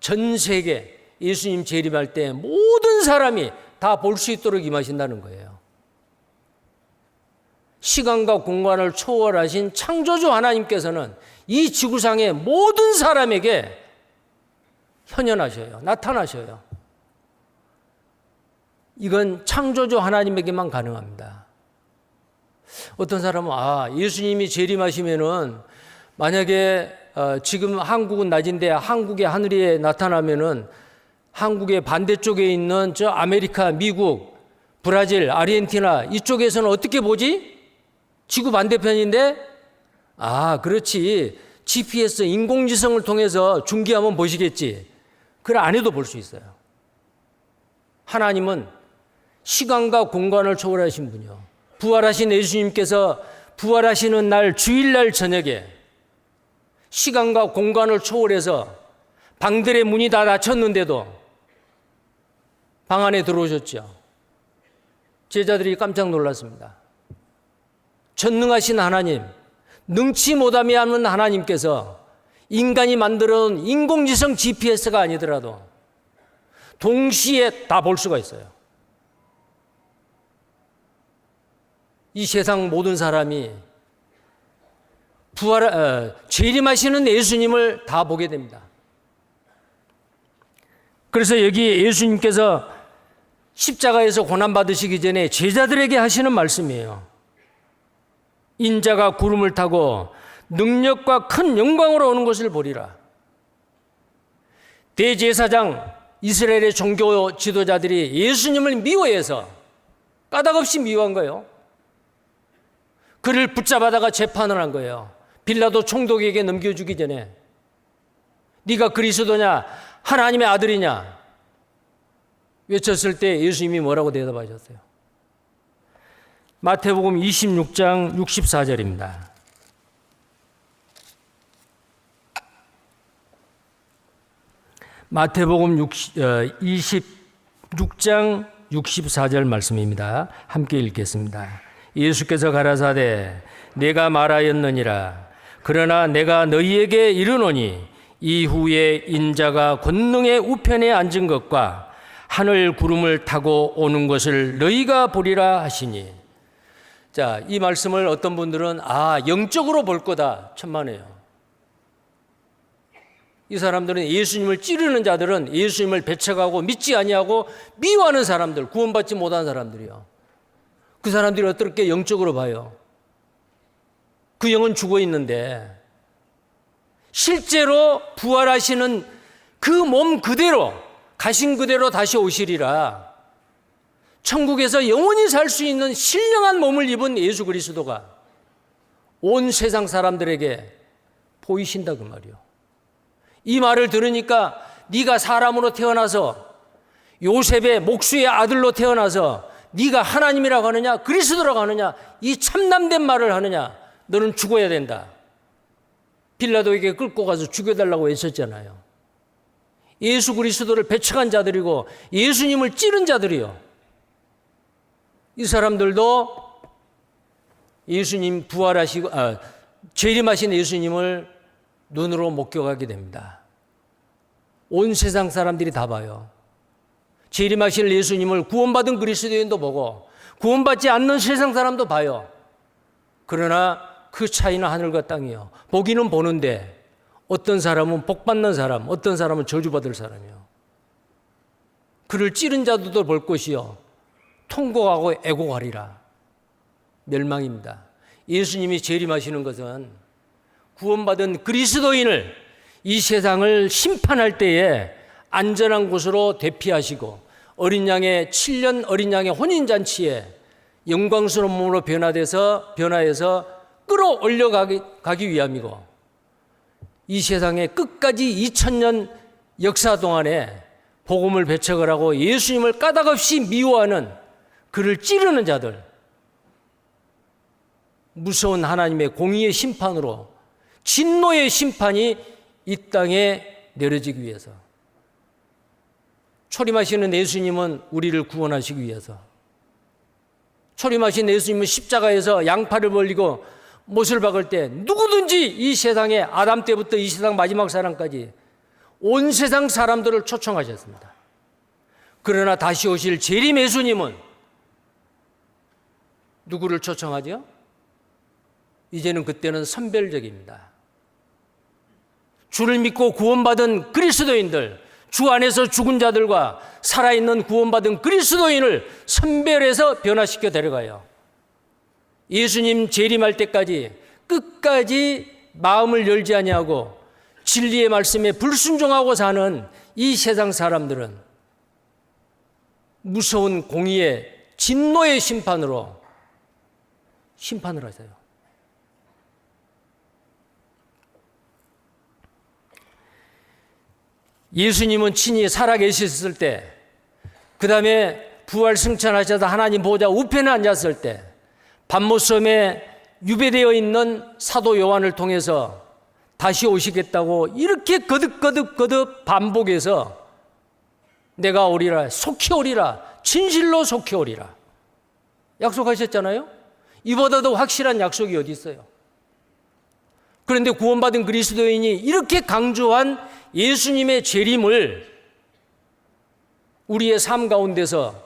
전 세계 예수님 재림할 때 모든 사람이 다 볼 수 있도록 임하신다는 거예요. 시간과 공간을 초월하신 창조주 하나님께서는 이 지구상의 모든 사람에게 현현하셔요. 나타나셔요. 이건 창조주 하나님에게만 가능합니다. 어떤 사람은 예수님이 재림하시면은 만약에 지금 한국은 낮인데 한국의 하늘에 나타나면은 한국의 반대쪽에 있는 저 아메리카, 미국, 브라질, 아르헨티나 이쪽에서는 어떻게 보지? 지구 반대편인데? 그렇지. GPS 인공지성을 통해서 중계하면 보시겠지. 그래 안 해도 볼 수 있어요. 하나님은 시간과 공간을 초월하신 분이요. 부활하신 예수님께서 부활하시는 날 주일날 저녁에 시간과 공간을 초월해서 방들의 문이 다 닫혔는데도 방 안에 들어오셨죠. 제자들이 깜짝 놀랐습니다. 전능하신 하나님, 능치 못함이 하는 하나님께서 인간이 만들어 놓은 인공지성 GPS가 아니더라도 동시에 다 볼 수가 있어요. 이 세상 모든 사람이 재림하시는 예수님을 다 보게 됩니다. 그래서 여기 예수님께서 십자가에서 고난받으시기 전에 제자들에게 하시는 말씀이에요. 인자가 구름을 타고 능력과 큰 영광으로 오는 것을 보리라. 대제사장 이스라엘의 종교 지도자들이 예수님을 미워해서 까닭없이 미워한 거예요. 그를 붙잡아다가 재판을 한 거예요. 빌라도 총독에게 넘겨주기 전에 네가 그리스도냐 하나님의 아들이냐 외쳤을 때 예수님이 뭐라고 대답하셨어요? 마태복음 26장 64절입니다. 마태복음 26장 64절 말씀입니다. 함께 읽겠습니다. 예수께서 가라사대 내가 말하였느니라. 그러나 내가 너희에게 이르노니 이후에 인자가 권능의 우편에 앉은 것과 하늘 구름을 타고 오는 것을 너희가 보리라 하시니. 자, 이 말씀을 어떤 분들은 영적으로 볼 거다 천만에요. 이 사람들은 예수님을 찌르는 자들은 예수님을 배척하고 믿지 아니하고 미워하는 사람들, 구원받지 못한 사람들이요. 그 사람들이 어떻게 영적으로 봐요? 그 영은 죽어 있는데 실제로 부활하시는 그 몸 그대로 가신 그대로 다시 오시리라. 천국에서 영원히 살 수 있는 신령한 몸을 입은 예수 그리스도가 온 세상 사람들에게 보이신다 그 말이요. 이 말을 들으니까 네가 사람으로 태어나서 요셉의 목수의 아들로 태어나서 네가 하나님이라고 하느냐 그리스도라고 하느냐 이 참남된 말을 하느냐. 너는 죽어야 된다. 빌라도에게 끌고 가서 죽여달라고 외쳤잖아요. 예수 그리스도를 배척한 자들이고 예수님을 찌른 자들이요. 이 사람들도 예수님 부활하시고 재림하신 예수님을 눈으로 목격하게 됩니다. 온 세상 사람들이 다 봐요. 재림하실 예수님을 구원받은 그리스도인도 보고 구원받지 않는 세상 사람도 봐요. 그러나 그 차이는 하늘과 땅이요. 보기는 보는데 어떤 사람은 복받는 사람, 어떤 사람은 저주받을 사람이요. 그를 찌른 자들도 볼 것이요. 통곡하고 애곡하리라. 멸망입니다. 예수님이 재림하시는 것은 구원받은 그리스도인을 이 세상을 심판할 때에 안전한 곳으로 대피하시고 어린 양의 7년 어린 양의 혼인잔치에 영광스러운 몸으로 변화해서 끌어올려 가기 위함이고 이 세상의 끝까지 2000년 역사 동안에 복음을 배척을 하고 예수님을 까닭없이 미워하는 그를 찌르는 자들, 무서운 하나님의 공의의 심판으로 진노의 심판이 이 땅에 내려지기 위해서, 초림하시는 예수님은 우리를 구원하시기 위해서, 초림하신 예수님은 십자가에서 양팔을 벌리고 못을 박을 때 누구든지 이 세상에 아담 때부터 이 세상 마지막 사람까지 온 세상 사람들을 초청하셨습니다. 그러나 다시 오실 재림 예수님은 누구를 초청하죠? 이제는 그때는 선별적입니다. 주를 믿고 구원받은 그리스도인들, 주 안에서 죽은 자들과 살아있는 구원받은 그리스도인을 선별해서 변화시켜 데려가요. 예수님 재림할 때까지 끝까지 마음을 열지 아니하고 진리의 말씀에 불순종하고 사는 이 세상 사람들은 무서운 공의의 진노의 심판으로 심판을 하세요. 예수님은 친히 살아계셨을 때, 그 다음에 부활 승천하셔서 하나님 보좌 우편에 앉았을 때, 밤모섬에 유배되어 있는 사도 요한을 통해서 다시 오시겠다고 이렇게 거듭 반복해서 내가 오리라, 속히 오리라, 진실로 속히 오리라 약속하셨잖아요. 이보다도 확실한 약속이 어디 있어요? 그런데 구원받은 그리스도인이 이렇게 강조한 예수님의 재림을 우리의 삶 가운데서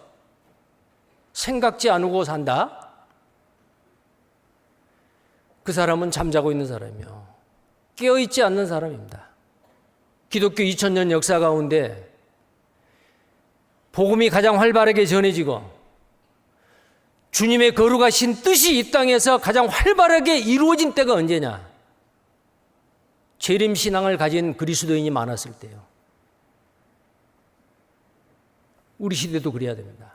생각지 않고 산다? 그 사람은 잠자고 있는 사람이요. 깨어있지 않는 사람입니다. 기독교 2000년 역사 가운데 복음이 가장 활발하게 전해지고 주님의 거룩하신 뜻이 이 땅에서 가장 활발하게 이루어진 때가 언제냐? 재림신앙을 가진 그리스도인이 많았을 때요. 우리 시대도 그래야 됩니다.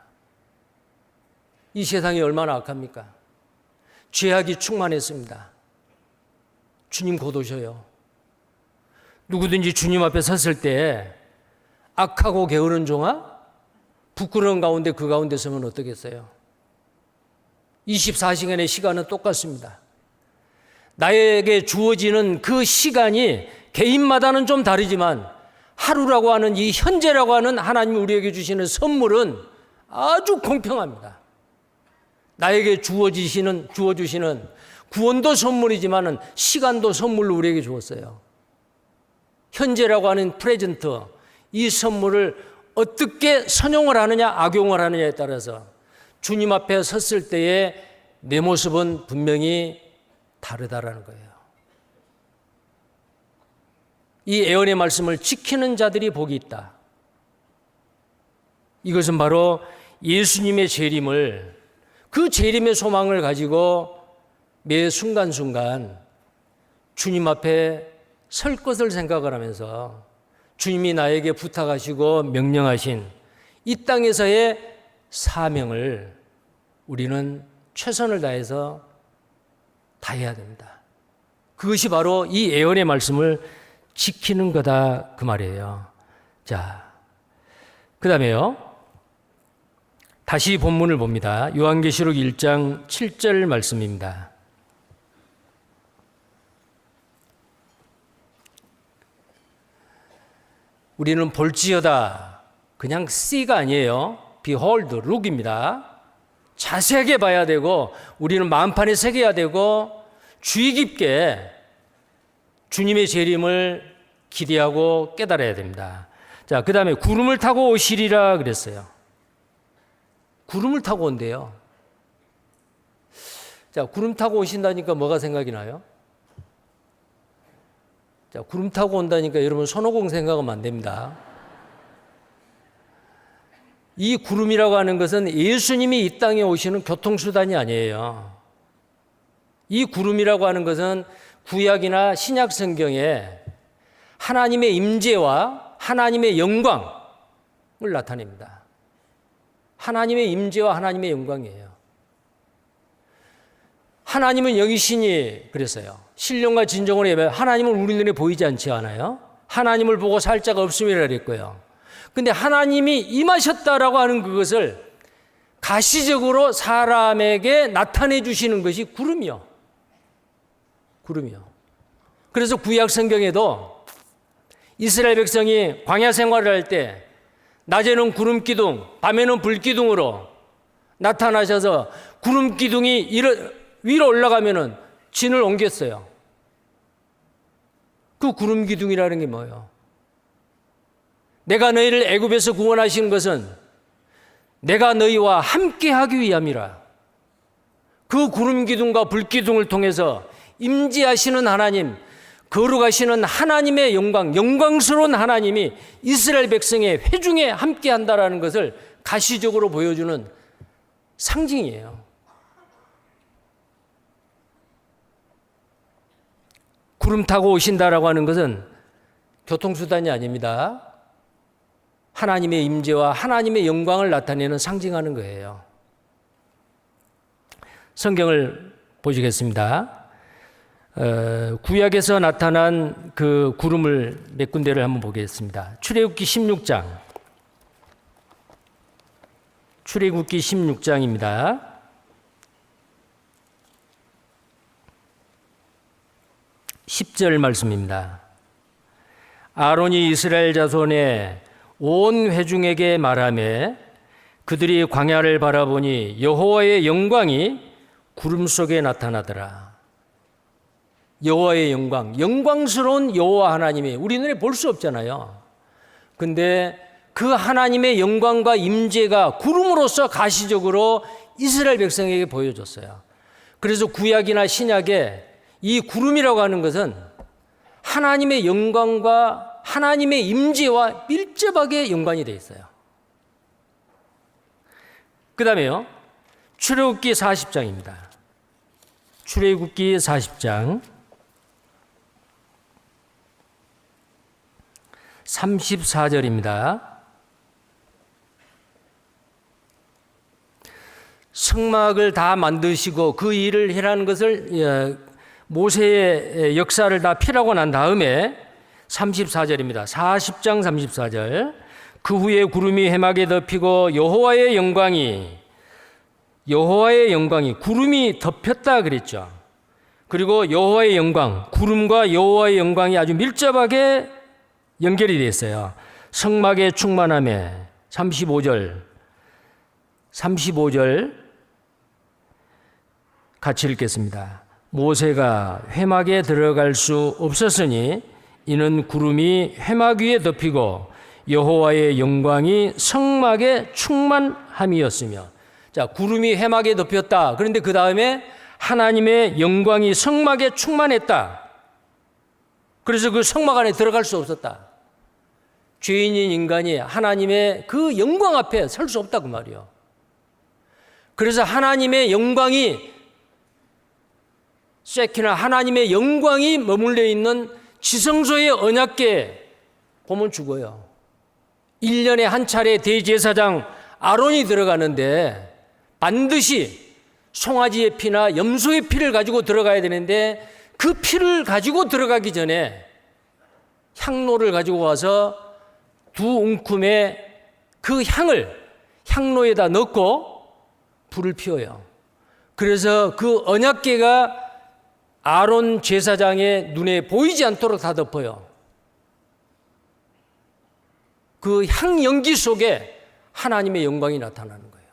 이 세상이 얼마나 악합니까? 죄악이 충만했습니다. 주님 곧 오셔요. 누구든지 주님 앞에 섰을 때 악하고 게으른 종아? 부끄러운 가운데 그 가운데 서면 어떻겠어요? 24시간의 시간은 똑같습니다. 나에게 주어지는 그 시간이 개인마다는 좀 다르지만 하루라고 하는 이 현재라고 하는 하나님이 우리에게 주시는 선물은 아주 공평합니다. 나에게 주어주시는 구원도 선물이지만 시간도 선물로 우리에게 주었어요. 현재라고 하는 프레젠트, 이 선물을 어떻게 선용을 하느냐 악용을 하느냐에 따라서 주님 앞에 섰을 때의 내 모습은 분명히 다르다라는 거예요. 이 예언의 말씀을 지키는 자들이 복이 있다. 이것은 바로 예수님의 재림을, 그 재림의 소망을 가지고 매 순간순간 주님 앞에 설 것을 생각을 하면서 주님이 나에게 부탁하시고 명령하신 이 땅에서의 사명을 우리는 최선을 다해서 다해야 됩니다. 그것이 바로 이 예언의 말씀을 지키는 거다, 그 말이에요. 자, 그 다음에요. 다시 본문을 봅니다. 요한계시록 1장 7절 말씀입니다. 우리는 볼지어다, 그냥 see가 아니에요. behold, look입니다. 자세하게 봐야 되고 우리는 마음판에 새겨야 되고 주의 깊게 주님의 재림을 기대하고 깨달아야 됩니다. 자, 그 다음에 구름을 타고 오시리라 그랬어요. 구름을 타고 온대요. 자, 구름 타고 오신다니까 뭐가 생각이 나요? 자, 구름 타고 온다니까 여러분 손오공 생각하면 안 됩니다. 이 구름이라고 하는 것은 예수님이 이 땅에 오시는 교통수단이 아니에요. 이 구름이라고 하는 것은 구약이나 신약 성경에 하나님의 임재와 하나님의 영광을 나타냅니다. 하나님의 임재와 하나님의 영광이에요. 하나님은 영이시니 그랬어요. 신령과 진정으로 예배. 하나님은 우리 눈에 보이지 않지 않아요? 하나님을 보고 살 자가 없음이라 그랬고요. 근데 하나님이 임하셨다라고 하는 그것을 가시적으로 사람에게 나타내 주시는 것이 구름이요. 구름이요. 그래서 구약 성경에도 이스라엘 백성이 광야 생활을 할 때 낮에는 구름 기둥, 밤에는 불 기둥으로 나타나셔서 구름 기둥이 위로 올라가면은 진을 옮겼어요. 그 구름 기둥이라는 게 뭐예요? 내가 너희를 애굽에서 구원하신 것은 내가 너희와 함께 하기 위함이라. 그 구름 기둥과 불 기둥을 통해서 임재하시는 하나님, 거룩하시는 하나님의 영광, 영광스러운 하나님이 이스라엘 백성의 회중에 함께 한다라는 것을 가시적으로 보여주는 상징이에요. 구름 타고 오신다라고 하는 것은 교통수단이 아닙니다. 하나님의 임재와 하나님의 영광을 나타내는 상징하는 거예요. 성경을 보시겠습니다. 구약에서 나타난 그 구름을 몇 군데를 한번 보겠습니다. 출애굽기 16장. 출애굽기 16장입니다. 10절 말씀입니다. 아론이 이스라엘 자손의 온 회중에게 말하며 그들이 광야를 바라보니 여호와의 영광이 구름 속에 나타나더라. 여호와의 영광, 영광스러운 여호와 하나님이 우리 눈에 볼 수 없잖아요. 근데 그 하나님의 영광과 임재가 구름으로서 가시적으로 이스라엘 백성에게 보여줬어요. 그래서 구약이나 신약에 이 구름이라고 하는 것은 하나님의 영광과 하나님의 임재와 밀접하게 연관이 되어 있어요. 그 다음에요. 출애굽기 40장입니다. 출애굽기 40장 34절입니다. 성막을 다 만드시고 그 일을 해라는 것을 모세의 역사를 다 펴라고 난 다음에 34절입니다. 40장 34절. 그 후에 구름이 해막에 덮이고 여호와의 영광이 구름이 덮였다 그랬죠. 그리고 여호와의 영광, 구름과 여호와의 영광이 아주 밀접하게 연결이 되어 있어요. 성막의 충만함에 35절 같이 읽겠습니다. 모세가 회막에 들어갈 수 없었으니 이는 구름이 회막 위에 덮이고 여호와의 영광이 성막에 충만함이었으며. 자, 구름이 회막에 덮였다. 그런데 그 다음에 하나님의 영광이 성막에 충만했다. 그래서 그 성막 안에 들어갈 수 없었다. 죄인인 인간이 하나님의 그 영광 앞에 설 수 없다 그 말이요. 그래서 하나님의 영광이 세키나 하나님의 영광이 머물러 있는 지성소의 언약궤에 보면 죽어요. 1년에 한 차례 대제사장 아론이 들어가는데 반드시 송아지의 피나 염소의 피를 가지고 들어가야 되는데 그 피를 가지고 들어가기 전에 향로를 가지고 와서 두 웅큼의 그 향을 향로에다 넣고 불을 피워요. 그래서 그 언약궤가 아론 제사장의 눈에 보이지 않도록 다 덮어요. 그 향연기 속에 하나님의 영광이 나타나는 거예요.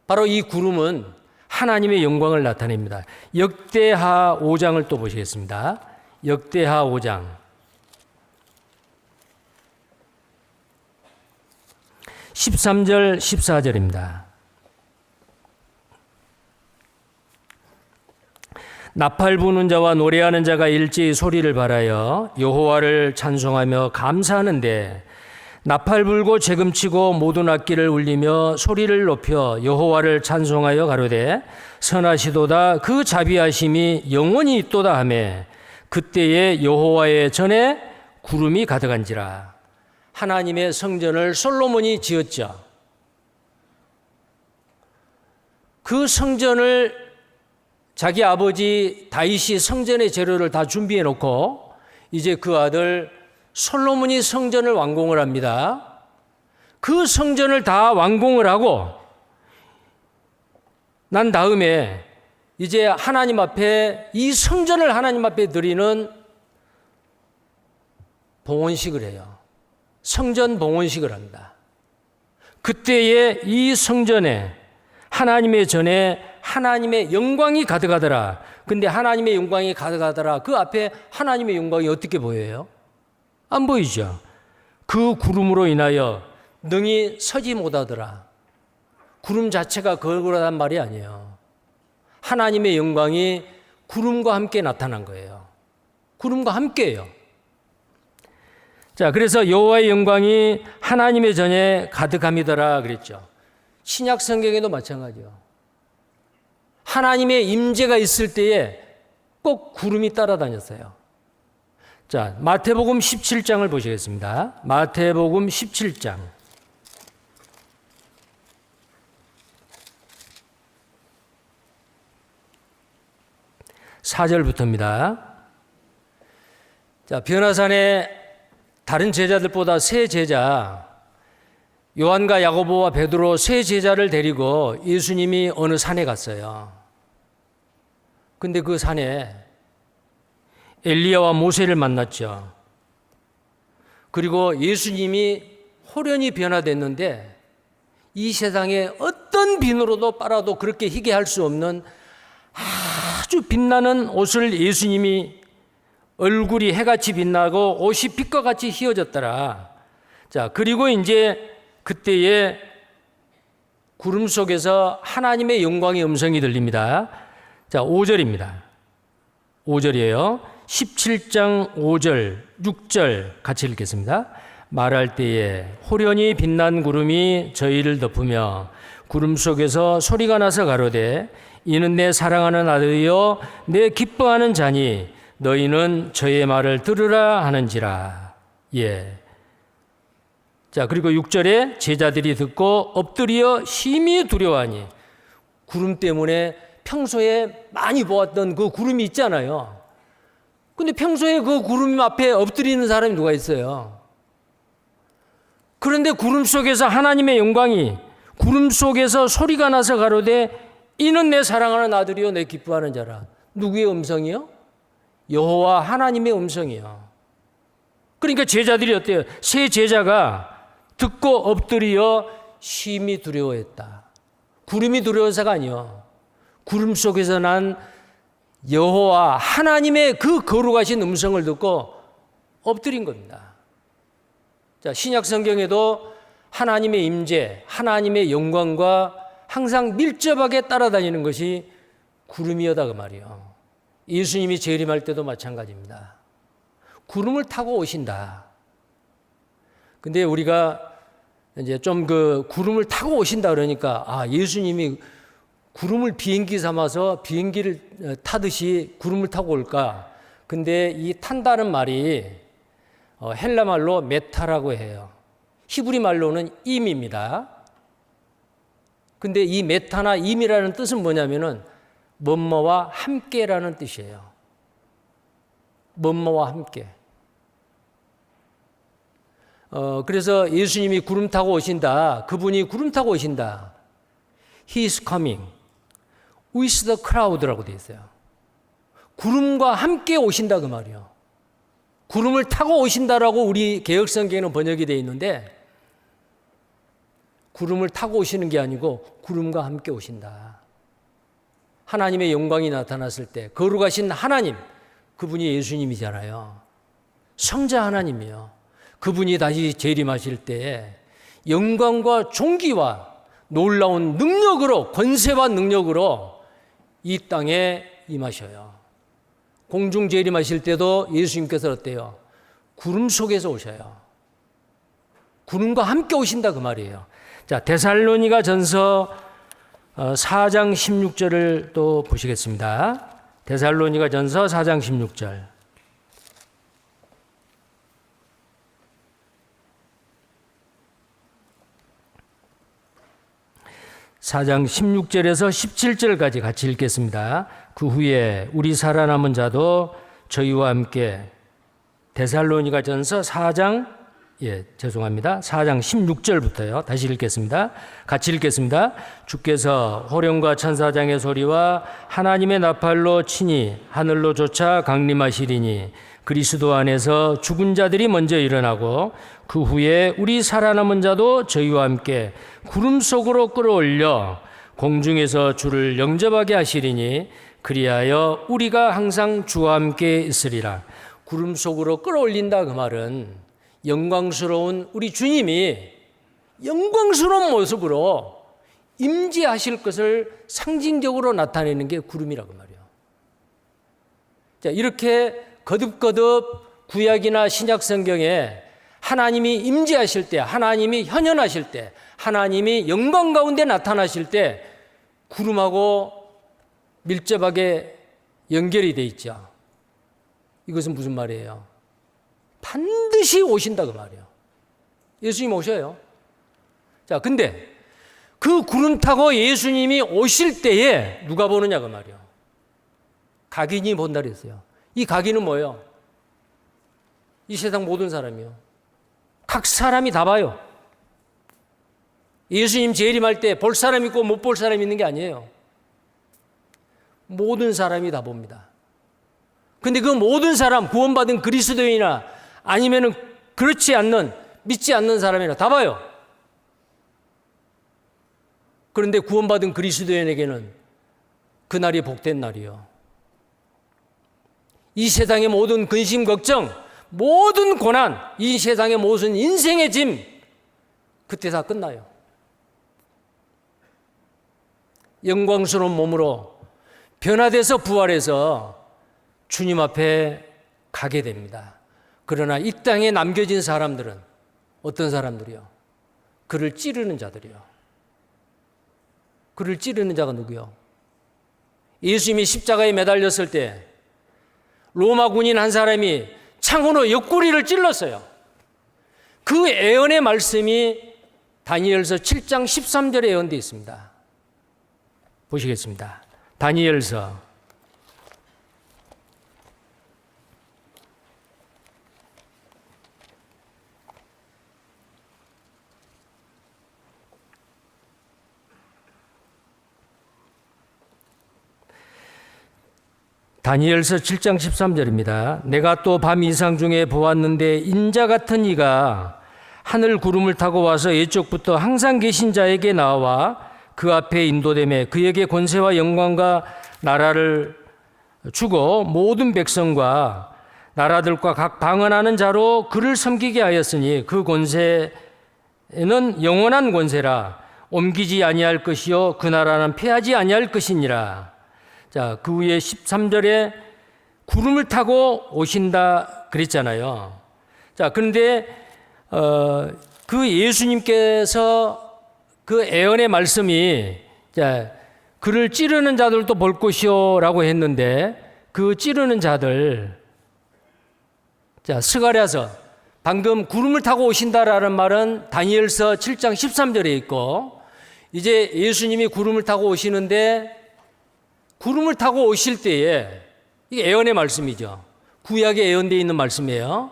바로 이 구름은 하나님의 영광을 나타냅니다. 역대하 5장을 또 보시겠습니다. 역대하 5장 13절 14절입니다. 나팔 부는 자와 노래하는 자가 일제히 소리를 발하여 여호와를 찬송하며 감사하는데 나팔 불고 재금치고 모든 악기를 울리며 소리를 높여 여호와를 찬송하여 가로되 선하시도다 그 자비하심이 영원히 있도다 하매 그때에 여호와의 전에 구름이 가득한지라. 하나님의 성전을 솔로몬이 지었죠. 그 성전을 자기 아버지 다윗이 성전의 재료를 다 준비해 놓고 이제 그 아들 솔로몬이 성전을 완공을 합니다. 그 성전을 다 완공을 하고 난 다음에 이제 하나님 앞에 이 성전을 하나님 앞에 드리는 봉헌식을 해요. 성전 봉헌식을 합니다. 그때에 이 성전에 하나님의 전에 하나님의 영광이 가득하더라. 근데 하나님의 영광이 가득하더라. 그 앞에 하나님의 영광이 어떻게 보여요? 안 보이죠. 그 구름으로 인하여 능히 서지 못하더라. 구름 자체가 거룩하단 말이 아니에요. 하나님의 영광이 구름과 함께 나타난 거예요. 구름과 함께예요. 자, 그래서 여호와의 영광이 하나님의 전에 가득함이더라 그랬죠. 신약 성경에도 마찬가지요. 하나님의 임재가 있을 때에 꼭 구름이 따라다녔어요. 자, 마태복음 17장을 보시겠습니다. 마태복음 17장 4절부터입니다. 자, 변화산에 다른 제자들보다 세 제자 요한과 야고보와 베드로 세 제자를 데리고 예수님이 어느 산에 갔어요. 근데 그 산에 엘리야와 모세를 만났죠. 그리고 예수님이 호련히 변화됐는데 이 세상에 어떤 비누로도 빨아도 그렇게 희게 할 수 없는 아주 빛나는 옷을 예수님이 얼굴이 해같이 빛나고 옷이 빛과 같이 휘어졌더라. 자, 그리고 이제 그때에 구름 속에서 하나님의 영광의 음성이 들립니다. 자, 5절입니다. 5절이에요. 17장 5절, 6절 같이 읽겠습니다. 말할 때에 호련히 빛난 구름이 저희를 덮으며 구름 속에서 소리가 나서 가로되 이는 내 사랑하는 아들이요 내 기뻐하는 자니 너희는 저의 말을 들으라 하는지라. 예. 자, 그리고 6절에 제자들이 듣고 엎드려 심히 두려워하니. 구름 때문에 평소에 많이 보았던 그 구름이 있잖아요. 근데 평소에 그 구름 앞에 엎드리는 사람이 누가 있어요? 그런데 구름 속에서 하나님의 영광이 구름 속에서 소리가 나서 가로되 이는 내 사랑하는 아들이요 내 기뻐하는 자라. 누구의 음성이요? 여호와 하나님의 음성이요. 그러니까 제자들이 어때요? 세 제자가 듣고 엎드려 심히 두려워했다. 구름이 두려워서가 아니요. 구름 속에서 난 여호와 하나님의 그 거룩하신 음성을 듣고 엎드린 겁니다. 자, 신약 성경에도 하나님의 임재, 하나님의 영광과 항상 밀접하게 따라다니는 것이 구름이었다 그 말이에요. 예수님이 재림할 때도 마찬가지입니다. 구름을 타고 오신다. 근데 우리가 이제 좀 그 구름을 타고 오신다 그러니까 예수님이 구름을 비행기 삼아서 비행기를 타듯이 구름을 타고 올까? 근데 이 탄다는 말이 헬라 말로 메타라고 해요. 히브리 말로는 임입니다. 근데 이 메타나 임이라는 뜻은 뭐냐면은 뭐뭐와 함께라는 뜻이에요. 뭐뭐와 함께. 그래서 예수님이 구름 타고 오신다. 그분이 구름 타고 오신다. He is coming with the crowd라고 되어 있어요. 구름과 함께 오신다 그 말이에요. 구름을 타고 오신다라고 우리 개역성경에는 번역이 되어 있는데 구름을 타고 오시는 게 아니고 구름과 함께 오신다. 하나님의 영광이 나타났을 때 거룩하신 하나님, 그분이 예수님이잖아요. 성자 하나님이요. 그분이 다시 재림하실 때 영광과 존귀와 놀라운 능력으로, 권세와 능력으로 이 땅에 임하셔요. 공중 재림하실 때도 예수님께서 어때요? 구름 속에서 오셔요. 구름과 함께 오신다 그 말이에요. 자, 데살로니가 전서 4장 16절을 또 보시겠습니다. 데살로니가 전서 4장 16절. 4장 16절에서 17절까지 같이 읽겠습니다. 그 후에 우리 살아남은 자도 저희와 함께 데살로니가 전서 4장 4장 16절부터요. 다시 읽겠습니다. 같이 읽겠습니다. 주께서 호령과 천사장의 소리와 하나님의 나팔로 친히 하늘로 쫓아 강림하시리니 그리스도 안에서 죽은 자들이 먼저 일어나고 그 후에 우리 살아남은 자도 저희와 함께 구름 속으로 끌어올려 공중에서 주를 영접하게 하시리니 그리하여 우리가 항상 주와 함께 있으리라. 구름 속으로 끌어올린다 그 말은 영광스러운 우리 주님이 영광스러운 모습으로 임재하실 것을 상징적으로 나타내는 게 구름이라고 말이에요. 자, 이렇게 거듭거듭 구약이나 신약 성경에 하나님이 임재하실 때, 하나님이 현현하실 때, 하나님이 영광 가운데 나타나실 때 구름하고 밀접하게 연결이 돼 있죠. 이것은 무슨 말이에요? 반드시 오신다 그 말이에요. 예수님 오셔요. 자, 근데 그 구름 타고 예수님이 오실 때에 누가 보느냐 그 말이에요. 각인이 본다 그랬어요. 이 각인은 뭐예요? 이 세상 모든 사람이요. 각 사람이 다 봐요. 예수님 재림할 때 볼 사람 있고 못 볼 사람 있는 게 아니에요. 모든 사람이 다 봅니다. 근데 그 모든 사람, 구원받은 그리스도인이나 아니면은 그렇지 않는, 믿지 않는 사람이나 다 봐요. 그런데 구원받은 그리스도인에게는 그날이 복된 날이요. 이 세상의 모든 근심, 걱정, 모든 고난, 이 세상의 모든 인생의 짐, 그때 다 끝나요. 영광스러운 몸으로 변화돼서 부활해서 주님 앞에 가게 됩니다. 그러나 이 땅에 남겨진 사람들은 어떤 사람들이요? 그를 찌르는 자들이요. 그를 찌르는 자가 누구요? 예수님이 십자가에 매달렸을 때 로마 군인 한 사람이 창으로 옆구리를 찔렀어요. 그 예언의 말씀이 다니엘서 7장 13절에 예언되어 있습니다. 보시겠습니다. 다니엘서 다니엘서 7장 13절입니다. 내가 또 밤 이상 중에 보았는데 인자 같은 이가 하늘 구름을 타고 와서 예쪽부터 항상 계신 자에게 나와 그 앞에 인도되매 그에게 권세와 영광과 나라를 주고 모든 백성과 나라들과 각 방언하는 자로 그를 섬기게 하였으니 그 권세는 영원한 권세라 옮기지 아니할 것이요 그 나라는 패하지 아니할 것이니라. 자, 그 후에 13절에 구름을 타고 오신다 그랬잖아요. 자, 그런데 그 예수님께서 그 예언의 말씀이 자, 그를 찌르는 자들도 볼 것이요라고 했는데 그 찌르는 자들 자, 스가랴서 방금 구름을 타고 오신다라는 말은 다니엘서 7장 13절에 있고 이제 예수님이 구름을 타고 오시는데 구름을 타고 오실 때에 이게 예언의 말씀이죠. 구약에 예언되어 있는 말씀이에요.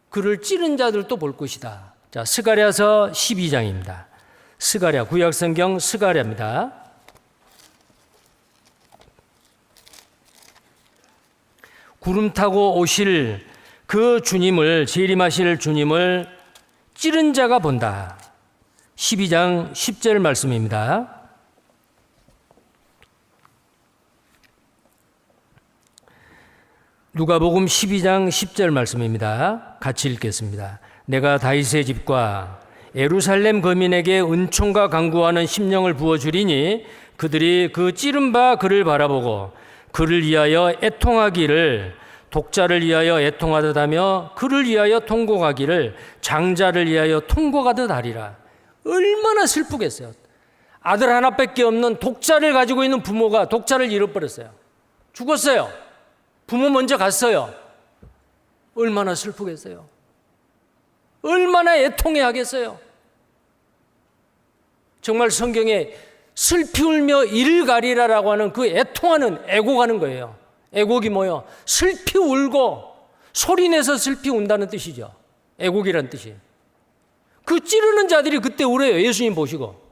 그를 찌른 자들도 볼 것이다. 자, 스가랴서 12장입니다. 스가랴 구약 성경 스가랴입니다. 구름 타고 오실 그 주님을 재림하실 주님을 찌른 자가 본다. 12장 10절 말씀입니다. 누가복음 12장 10절 말씀입니다. 같이 읽겠습니다. 내가 다윗의 집과 예루살렘 거민에게 은총과 강구하는 심령을 부어주리니 그들이 그 찌른 바 그를 바라보고 그를 위하여 애통하기를 독자를 위하여 애통하듯 하며 그를 위하여 통곡하기를 장자를 위하여 통곡하듯 하리라. 얼마나 슬프겠어요. 아들 하나밖에 없는 독자를 가지고 있는 부모가 독자를 잃어버렸어요. 죽었어요. 부모 먼저 갔어요. 얼마나 슬프겠어요. 얼마나 애통해 하겠어요. 정말 성경에 슬피 울며 이를 가리라라고 하는 그 애통하는 애곡하는 거예요. 애곡이 뭐예요? 슬피 울고 소리내서 슬피 운다는 뜻이죠. 애곡이란 뜻이. 그 찌르는 자들이 그때 울어요. 예수님 보시고.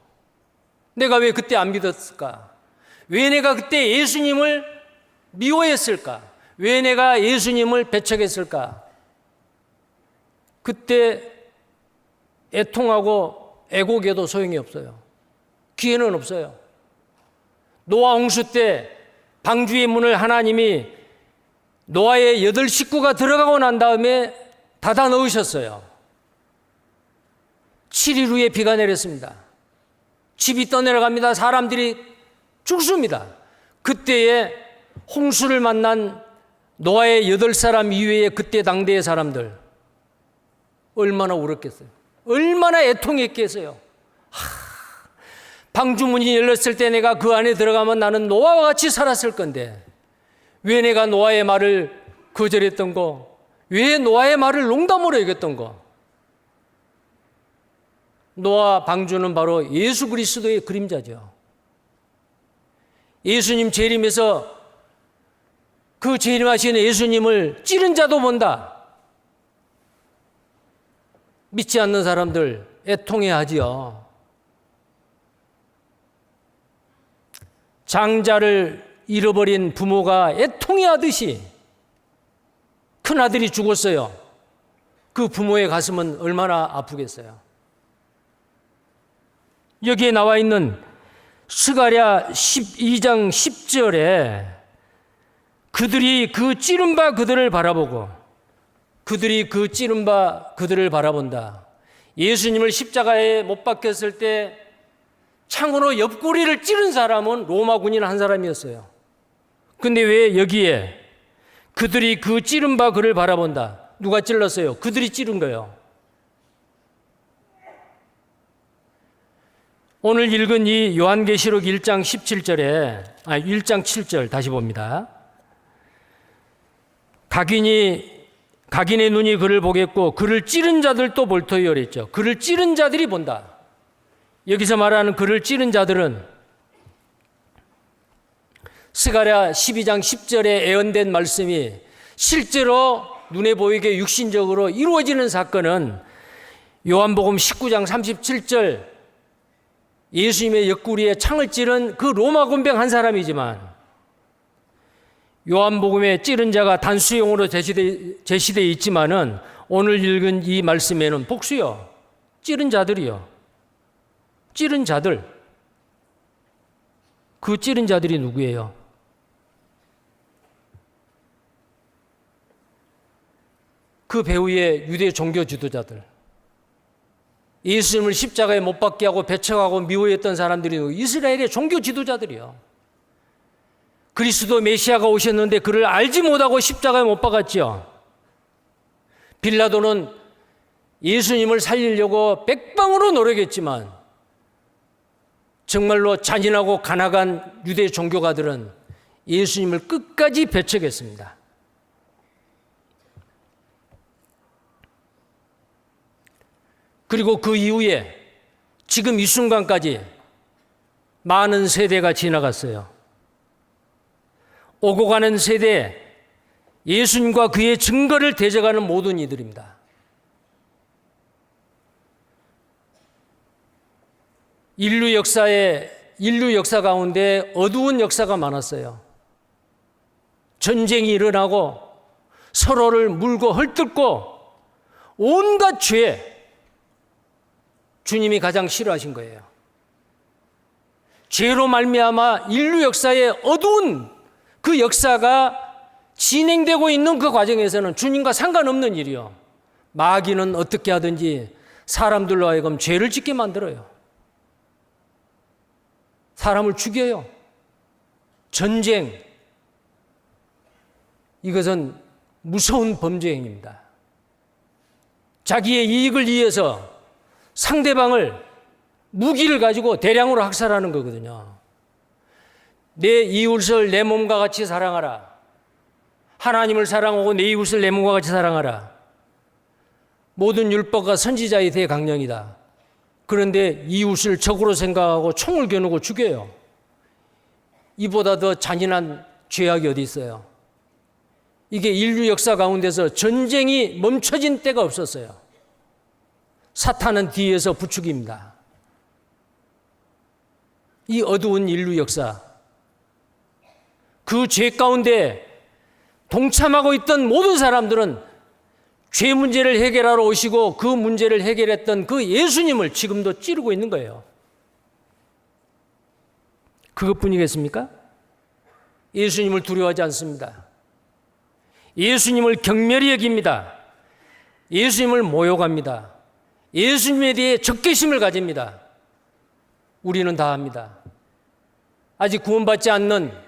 내가 왜 그때 안 믿었을까? 왜 내가 그때 예수님을 미워했을까? 왜 내가 예수님을 배척했을까? 그때 애통하고 애곡해도 소용이 없어요. 기회는 없어요. 노아 홍수 때 방주의 문을 하나님이 노아의 8 식구가 들어가고 난 다음에 닫아 넣으셨어요. 7일 후에 비가 내렸습니다. 집이 떠내려갑니다. 사람들이 죽습니다. 그때에 홍수를 만난 노아의 8사람 이외에 그때 당대의 사람들 얼마나 울었겠어요. 얼마나 애통했겠어요. 방주문이 열렸을 때 내가 그 안에 들어가면 나는 노아와 같이 살았을 건데 왜 내가 노아의 말을 거절했던 거, 왜 노아의 말을 농담으로 여겼던 거. 노아 방주는 바로 예수 그리스도의 그림자죠. 예수님 재림에서 그 재림하시는 예수님을 찌른 자도 본다. 믿지 않는 사람들 애통해하지요. 장자를 잃어버린 부모가 애통해하듯이 큰아들이 죽었어요. 그 부모의 가슴은 얼마나 아프겠어요. 여기에 나와 있는 스가랴 12장 10절에 그들이 그 찌른 바 그들을 바라보고 그들이 그 찌른 바 그들을 바라본다. 예수님을 십자가에 못 박혔을 때 창으로 옆구리를 찌른 사람은 로마 군인 한 사람이었어요. 근데 왜 여기에 그들이 그 찌른 바 그를 바라본다. 누가 찔렀어요? 그들이 찌른 거예요. 오늘 읽은 이 요한계시록 1장 17절에 1장 7절 다시 봅니다. 각인의 눈이 그를 보겠고 그를 찌른 자들도 볼 터이요 그랬죠. 그를 찌른 자들이 본다. 여기서 말하는 그를 찌른 자들은 스가랴 12장 10절에 예언된 말씀이 실제로 눈에 보이게 육신적으로 이루어지는 사건은 요한복음 19장 37절 예수님의 옆구리에 창을 찌른 그 로마 군병 한 사람이지만 요한복음에 찌른 자가 단수용으로 제시되어 있지만은 오늘 읽은 이 말씀에는 복수요. 찌른 자들이요. 찌른 자들. 그 찌른 자들이 누구예요? 그 배후의 유대 종교 지도자들. 예수님을 십자가에 못 박게 하고 배척하고 미워했던 사람들이 이스라엘의 종교 지도자들이요. 그리스도 메시아가 오셨는데 그를 알지 못하고 십자가에 못 박았죠. 빌라도는 예수님을 살리려고 백방으로 노력했지만 정말로 잔인하고 간악한 유대 종교가들은 예수님을 끝까지 배척했습니다. 그리고 그 이후에 지금 이 순간까지 많은 세대가 지나갔어요. 오고 가는 세대, 예수님과 그의 증거를 대적하는 모든 이들입니다. 인류 역사 가운데 어두운 역사가 많았어요. 전쟁이 일어나고 서로를 물고 헐뜯고 온갖 죄, 주님이 가장 싫어하신 거예요. 죄로 말미암아 인류 역사의 어두운 그 역사가 진행되고 있는 그 과정에서는 주님과 상관없는 일이요. 마귀는 어떻게 하든지 사람들로 하여금 죄를 짓게 만들어요. 사람을 죽여요. 전쟁. 이것은 무서운 범죄 행위입니다. 자기의 이익을 위해서 상대방을 무기를 가지고 대량으로 학살하는 거거든요. 내 이웃을 내 몸과 같이 사랑하라. 하나님을 사랑하고 내 이웃을 내 몸과 같이 사랑하라. 모든 율법과 선지자의 대강령이다. 그런데 이웃을 적으로 생각하고 총을 겨누고 죽여요. 이보다 더 잔인한 죄악이 어디 있어요? 이게 인류 역사 가운데서 전쟁이 멈춰진 때가 없었어요. 사탄은 뒤에서 부추깁니다. 이 어두운 인류 역사, 그 죄 가운데 동참하고 있던 모든 사람들은 죄 문제를 해결하러 오시고 그 문제를 해결했던 그 예수님을 지금도 찌르고 있는 거예요. 그것뿐이겠습니까? 예수님을 두려워하지 않습니다. 예수님을 경멸히 여깁니다. 예수님을 모욕합니다. 예수님에 대해 적개심을 가집니다. 우리는 다 합니다. 아직 구원받지 않는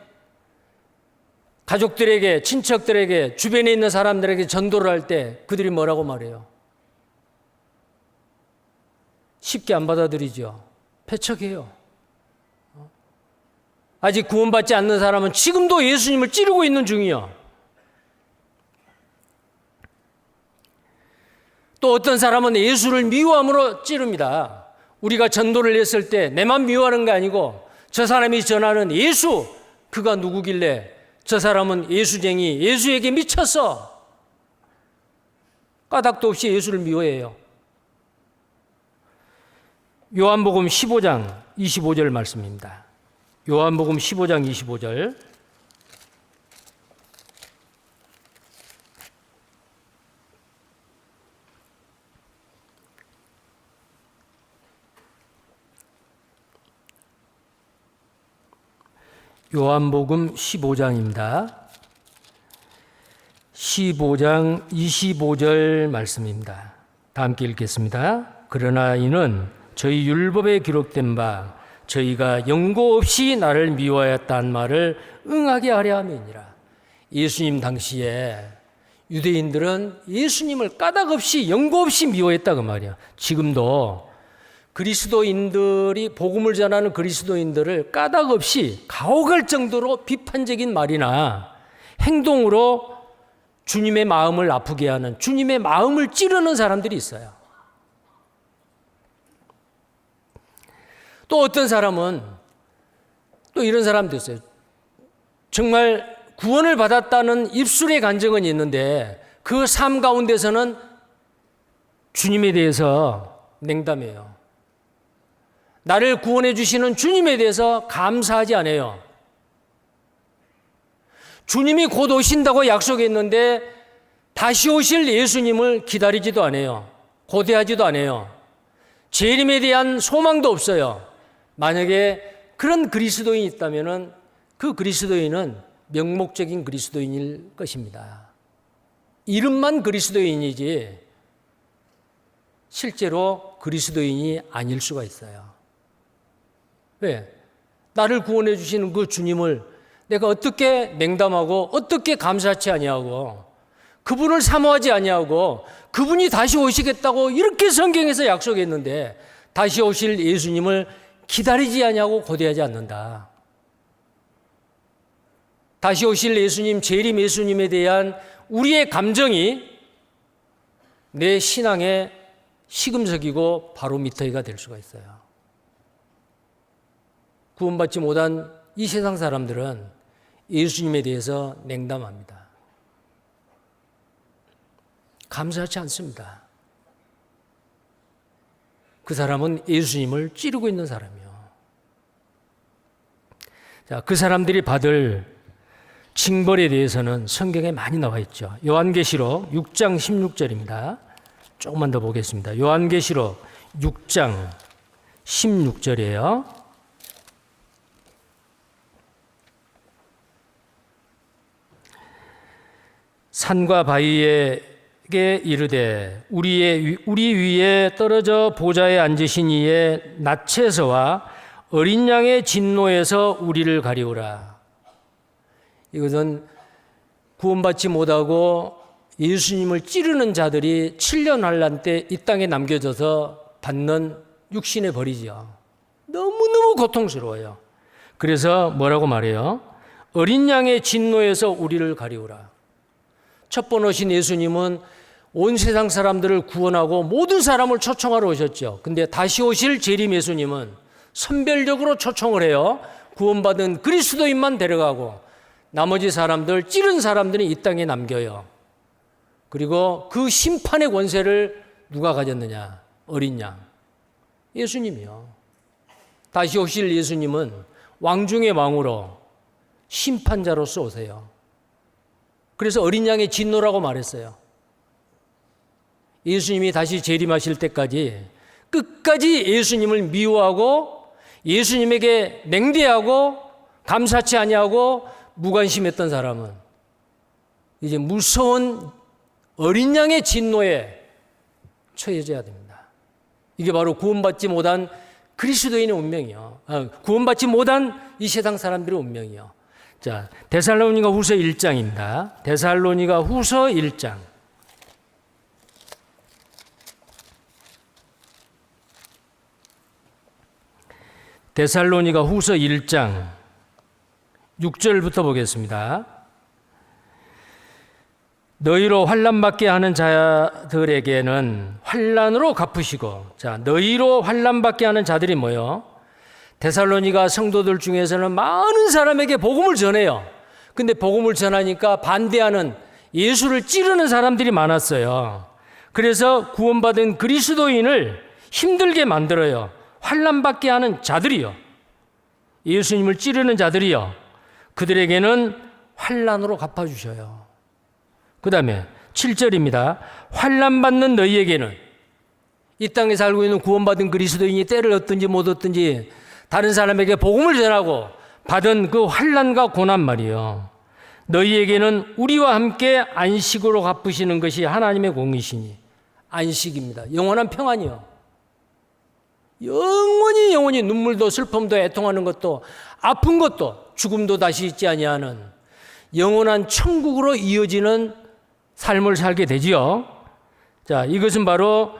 가족들에게, 친척들에게, 주변에 있는 사람들에게 전도를 할 때 그들이 뭐라고 말해요? 쉽게 안 받아들이죠. 배척해요. 아직 구원받지 않는 사람은 지금도 예수님을 찌르고 있는 중이요. 또 어떤 사람은 예수를 미워함으로 찌릅니다. 우리가 전도를 했을 때 내만 미워하는 게 아니고 저 사람이 전하는 예수, 그가 누구길래 저 사람은 예수쟁이, 예수에게 미쳤어. 까닭도 없이 예수를 미워해요. 요한복음 15장 25절 말씀입니다. 요한복음 15장 25절. 요한복음 15장입니다. 15장 25절 말씀입니다. 다 함께 읽겠습니다. 그러나 이는 저희 율법에 기록된 바 저희가 연고 없이 나를 미워하였다는 말을 응하게 하려 함이니라. 예수님 당시에 유대인들은 예수님을 까닭 없이 연고 없이 미워했다 그 말이야. 지금도 그리스도인들이 복음을 전하는 그리스도인들을 까닭 없이 가혹할 정도로 비판적인 말이나 행동으로 주님의 마음을 아프게 하는, 주님의 마음을 찌르는 사람들이 있어요. 또 어떤 사람은 또 이런 사람도 있어요. 정말 구원을 받았다는 입술의 간증은 있는데 그 삶 가운데서는 주님에 대해서 냉담해요. 나를 구원해 주시는 주님에 대해서 감사하지 않아요. 주님이 곧 오신다고 약속했는데 다시 오실 예수님을 기다리지도 않아요. 고대하지도 않아요. 재림에 대한 소망도 없어요. 만약에 그런 그리스도인이 있다면 그 그리스도인은 명목적인 그리스도인일 것입니다. 이름만 그리스도인이지 실제로 그리스도인이 아닐 수가 있어요. 왜? 나를 구원해 주시는 그 주님을 내가 어떻게 냉담하고 어떻게 감사치 아니하고 그분을 사모하지 아니하고 그분이 다시 오시겠다고 이렇게 성경에서 약속했는데 다시 오실 예수님을 기다리지 아니하고 고대하지 않는다. 다시 오실 예수님, 재림 예수님에 대한 우리의 감정이 내 신앙의 시금석이고 바로미터가 될 수가 있어요. 구원받지 못한 이 세상 사람들은 예수님에 대해서 냉담합니다. 감사하지 않습니다. 그 사람은 예수님을 찌르고 있는 사람이요. 자, 그 사람들이 받을 징벌에 대해서는 성경에 많이 나와 있죠. 요한계시록 6장 16절입니다. 조금만 더 보겠습니다. 요한계시록 6장 16절이에요. 산과 바위에게 이르되 우리 위에 떨어져 보좌에 앉으신 이의 낯에서와 어린 양의 진노에서 우리를 가리우라. 이것은 구원받지 못하고 예수님을 찌르는 자들이 7년 환난 때 이 땅에 남겨져서 받는 육신의 벌이죠. 너무너무 고통스러워요. 그래서 뭐라고 말해요? 어린 양의 진노에서 우리를 가리우라. 첫 번 오신 예수님은 온 세상 사람들을 구원하고 모든 사람을 초청하러 오셨죠. 근데 다시 오실 재림 예수님은 선별적으로 초청을 해요. 구원받은 그리스도인만 데려가고 나머지 사람들, 찌른 사람들이 이 땅에 남겨요. 그리고 그 심판의 권세를 누가 가졌느냐? 어린 양. 예수님이요. 다시 오실 예수님은 왕 중의 왕으로 심판자로서 오세요. 그래서 어린 양의 진노라고 말했어요. 예수님이 다시 재림하실 때까지 끝까지 예수님을 미워하고 예수님에게 냉대하고 감사치 아니하고 무관심했던 사람은 이제 무서운 어린 양의 진노에 처해져야 됩니다. 이게 바로 구원받지 못한 그리스도인의 운명이요. 구원받지 못한 이 세상 사람들의 운명이요. 자, 데살로니가 후서 1장입니다. 데살로니가 후서 1장. 데살로니가 후서 1장 6절부터 보겠습니다. 너희로 환난받게 하는 자들에게는 환난으로 갚으시고, 자, 너희로 환난받게 하는 자들이 뭐요? 데살로니가 성도들 중에서는 많은 사람에게 복음을 전해요. 근데 복음을 전하니까 반대하는 예수를 찌르는 사람들이 많았어요. 그래서 구원받은 그리스도인을 힘들게 만들어요. 환난받게 하는 자들이요. 예수님을 찌르는 자들이요. 그들에게는 환난으로 갚아주셔요. 그 다음에 7절입니다. 환난받는 너희에게는, 이 땅에 살고 있는 구원받은 그리스도인이 때를 얻든지 못 얻든지 다른 사람에게 복음을 전하고 받은 그 환난과 고난 말이요. 너희에게는 우리와 함께 안식으로 갚으시는 것이 하나님의 공이시니. 안식입니다. 영원한 평안이요. 영원히 눈물도 슬픔도 애통하는 것도 아픈 것도 죽음도 다시 있지 아니하는 영원한 천국으로 이어지는 삶을 살게 되지요. 자, 이것은 바로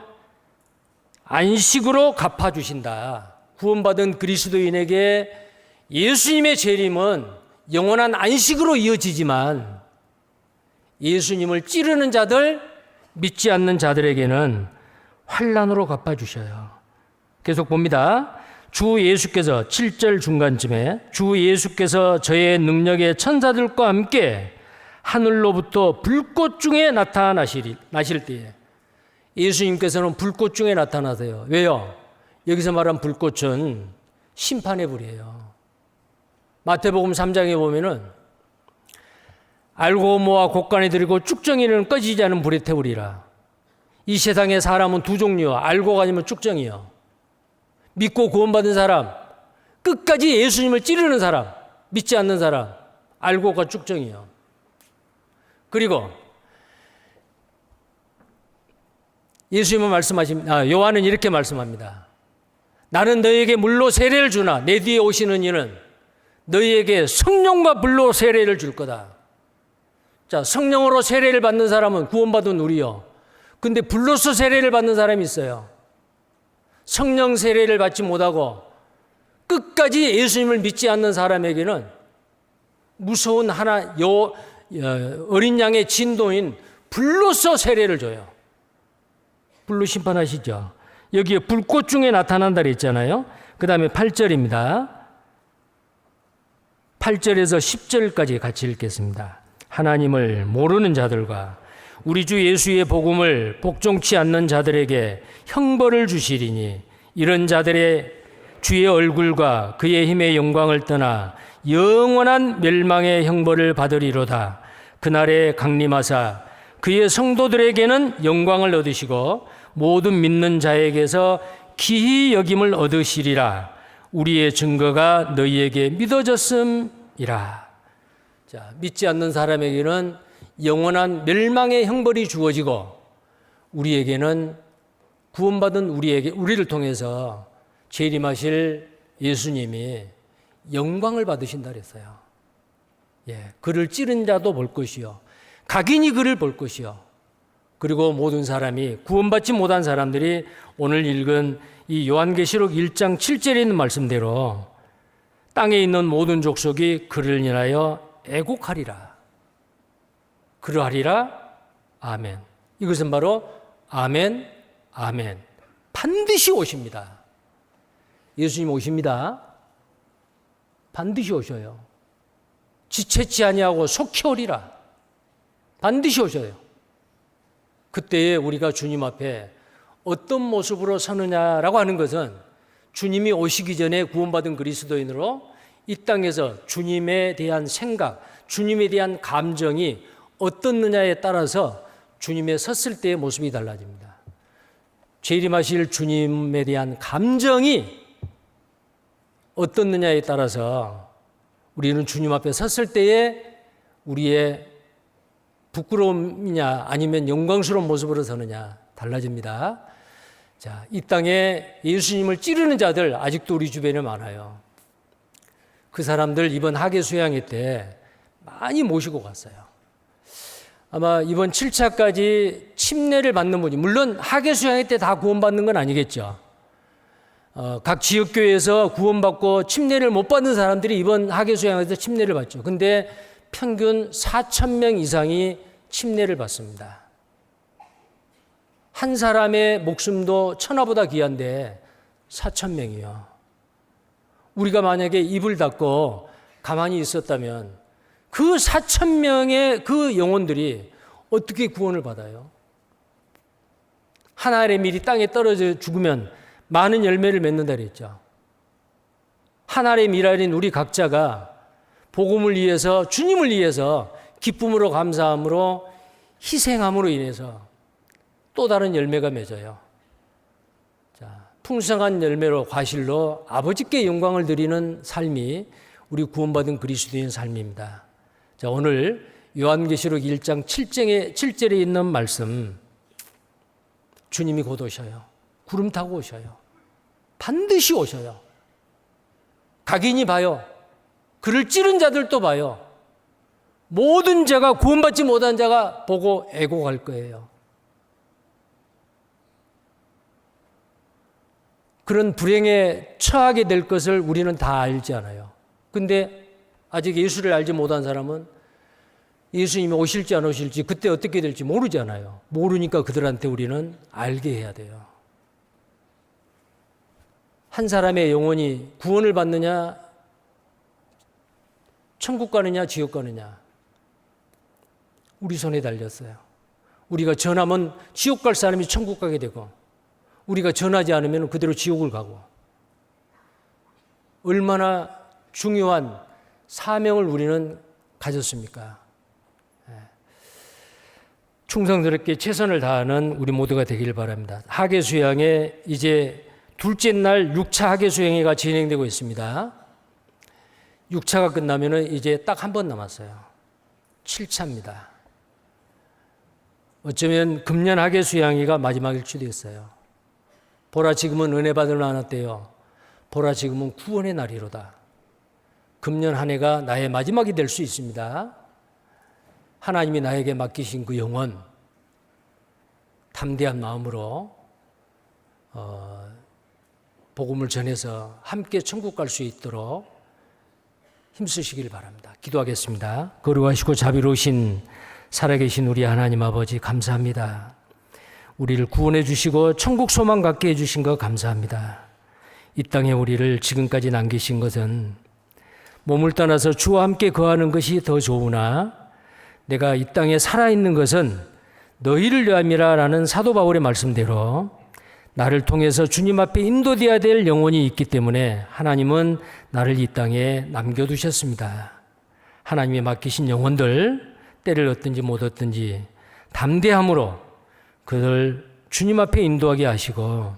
안식으로 갚아주신다. 구원받은 그리스도인에게 예수님의 재림은 영원한 안식으로 이어지지만 예수님을 찌르는 자들, 믿지 않는 자들에게는 환난으로 갚아주셔요. 계속 봅니다. 주 예수께서 7절 중간쯤에 주 예수께서 저의 능력의 천사들과 함께 하늘로부터 불꽃 중에 나실 때에, 예수님께서는 불꽃 중에 나타나세요. 왜요? 여기서 말한 불꽃은 심판의 불이에요. 마태복음 3장에 보면은 알고 모아 곳간에 들이고 쭉정이는 꺼지지 않은 불에 태우리라. 이 세상의 사람은 두 종류요. 알고가 아니면 쭉정이요. 믿고 구원받은 사람, 끝까지 예수님을 찌르는 사람, 믿지 않는 사람, 알고가 쭉정이요. 그리고 예수님은 요한은 이렇게 말씀합니다. 나는 너희에게 물로 세례를 주나 내 뒤에 오시는 이는 너희에게 성령과 불로 세례를 줄 거다. 자, 성령으로 세례를 받는 사람은 구원받은 우리요. 근데 불로서 세례를 받는 사람이 있어요. 성령 세례를 받지 못하고 끝까지 예수님을 믿지 않는 사람에게는 무서운 어린 양의 진도인 불로서 세례를 줘요. 불로 심판하시죠. 여기에 불꽃 중에 나타난다 그랬잖아요. 그 다음에 8절입니다. 8절에서 10절까지 같이 읽겠습니다. 하나님을 모르는 자들과 우리 주 예수의 복음을 복종치 않는 자들에게 형벌을 주시리니 이런 자들의 주의 얼굴과 그의 힘의 영광을 떠나 영원한 멸망의 형벌을 받으리로다. 그날에 강림하사 그의 성도들에게는 영광을 얻으시고 모든 믿는 자에게서 기히 여김을 얻으시리라. 우리의 증거가 너희에게 믿어졌음이라. 자, 믿지 않는 사람에게는 영원한 멸망의 형벌이 주어지고 우리에게는 구원받은 우리를 통해서 재림하실 예수님이 영광을 받으신다 그랬어요. 그를 찌른 자도 볼 것이요. 각인이 그를 볼 것이요. 그리고 모든 사람이 구원받지 못한 사람들이 오늘 읽은 이 요한계시록 1장 7절에 있는 말씀대로 땅에 있는 모든 족속이 그를 인하여 애곡하리라. 그러하리라. 아멘. 이것은 바로 아멘, 아멘. 반드시 오십니다. 예수님 오십니다. 반드시 오셔요. 지체치 아니하고 속히 오리라. 반드시 오셔요. 그때에 우리가 주님 앞에 어떤 모습으로 서느냐라고 하는 것은 주님이 오시기 전에 구원받은 그리스도인으로 이 땅에서 주님에 대한 생각, 주님에 대한 감정이 어떻느냐에 따라서 주님의 섰을 때의 모습이 달라집니다. 재림하실 주님에 대한 감정이 어떻느냐에 따라서 우리는 주님 앞에 섰을 때에 우리의 부끄러움이냐 아니면 영광스러운 모습으로 서느냐 달라집니다. 자, 이 땅에 예수님을 찌르는 자들 아직도 우리 주변에 많아요. 그 사람들 이번 학예 수양회 때 많이 모시고 갔어요. 아마 이번 7차까지 침례를 받는 분이, 물론 학예 수양회 때 다 구원받는 건 아니겠죠. 각 지역교회에서 구원받고 침례를 못 받는 사람들이 이번 학예 수양회에서 침례를 받죠. 근데 평균 4,000명 이상이 침례를 받습니다. 한 사람의 목숨도 천하보다 귀한데 4,000명이요. 우리가 만약에 입을 닫고 가만히 있었다면 그 4,000명의 그 영혼들이 어떻게 구원을 받아요? 한 알의 밀이 땅에 떨어져 죽으면 많은 열매를 맺는다 그랬죠. 한 알의 밀알인 우리 각자가 복음을 위해서, 주님을 위해서 기쁨으로 감사함으로 희생함으로 인해서 또 다른 열매가 맺어요. 자, 풍성한 열매로 과실로 아버지께 영광을 드리는 삶이 우리 구원받은 그리스도인 삶입니다. 자, 오늘 요한계시록 1장 7절에 있는 말씀, 주님이 곧 오셔요. 구름 타고 오셔요. 반드시 오셔요. 각인이 봐요. 그를 찌른 자들도 봐요. 모든 자가, 구원받지 못한 자가 보고 애곡할 거예요. 그런 불행에 처하게 될 것을 우리는 다 알지 않아요. 근데 아직 예수를 알지 못한 사람은 예수님이 오실지 안 오실지 그때 어떻게 될지 모르잖아요. 모르니까 그들한테 우리는 알게 해야 돼요. 한 사람의 영혼이 구원을 받느냐, 천국 가느냐, 지옥 가느냐, 우리 손에 달렸어요. 우리가 전하면 지옥 갈 사람이 천국 가게 되고, 우리가 전하지 않으면 그대로 지옥을 가고, 얼마나 중요한 사명을 우리는 가졌습니까? 충성스럽게 최선을 다하는 우리 모두가 되기를 바랍니다. 하계 수양회 이제 둘째 날 6차 하계 수양회가 진행되고 있습니다. 6차가 끝나면은 이제 딱 한 번 남았어요. 7차입니다. 어쩌면 금년 하계 수양회가 마지막일 수도 있어요. 보라 지금은 은혜 받을 만한 때요. 보라 지금은 구원의 날이로다. 금년 한 해가 나의 마지막이 될 수 있습니다. 하나님이 나에게 맡기신 그 영혼, 담대한 마음으로 복음을 전해서 함께 천국 갈 수 있도록 힘쓰시길 바랍니다. 기도하겠습니다. 거룩하시고 자비로우신 살아계신 우리 하나님 아버지 감사합니다. 우리를 구원해 주시고 천국 소망 갖게 해주신 것 감사합니다. 이 땅에 우리를 지금까지 남기신 것은 몸을 떠나서 주와 함께 거하는 것이 더 좋으나 내가 이 땅에 살아있는 것은 너희를 위함이라 라는 사도 바울의 말씀대로 나를 통해서 주님 앞에 인도되어야 될 영혼이 있기 때문에 하나님은 나를 이 땅에 남겨두셨습니다. 하나님이 맡기신 영혼들 때를 얻든지 못 얻든지 담대함으로 그들 주님 앞에 인도하게 하시고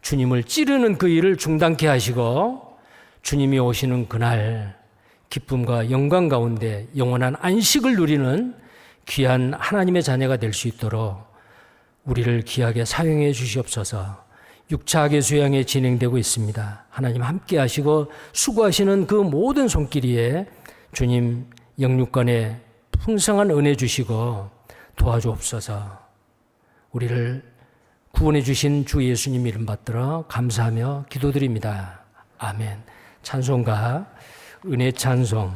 주님을 찌르는 그 일을 중단케 하시고 주님이 오시는 그날 기쁨과 영광 가운데 영원한 안식을 누리는 귀한 하나님의 자녀가 될 수 있도록 우리를 귀하게 사용해 주시옵소서. 6차 하계 수양회 진행되고 있습니다. 하나님 함께 하시고 수고하시는 그 모든 손길이에 주님 영육간에 풍성한 은혜 주시고 도와주옵소서. 우리를 구원해 주신 주 예수님 이름 받들어 감사하며 기도드립니다. 아멘. 찬송가 은혜 찬송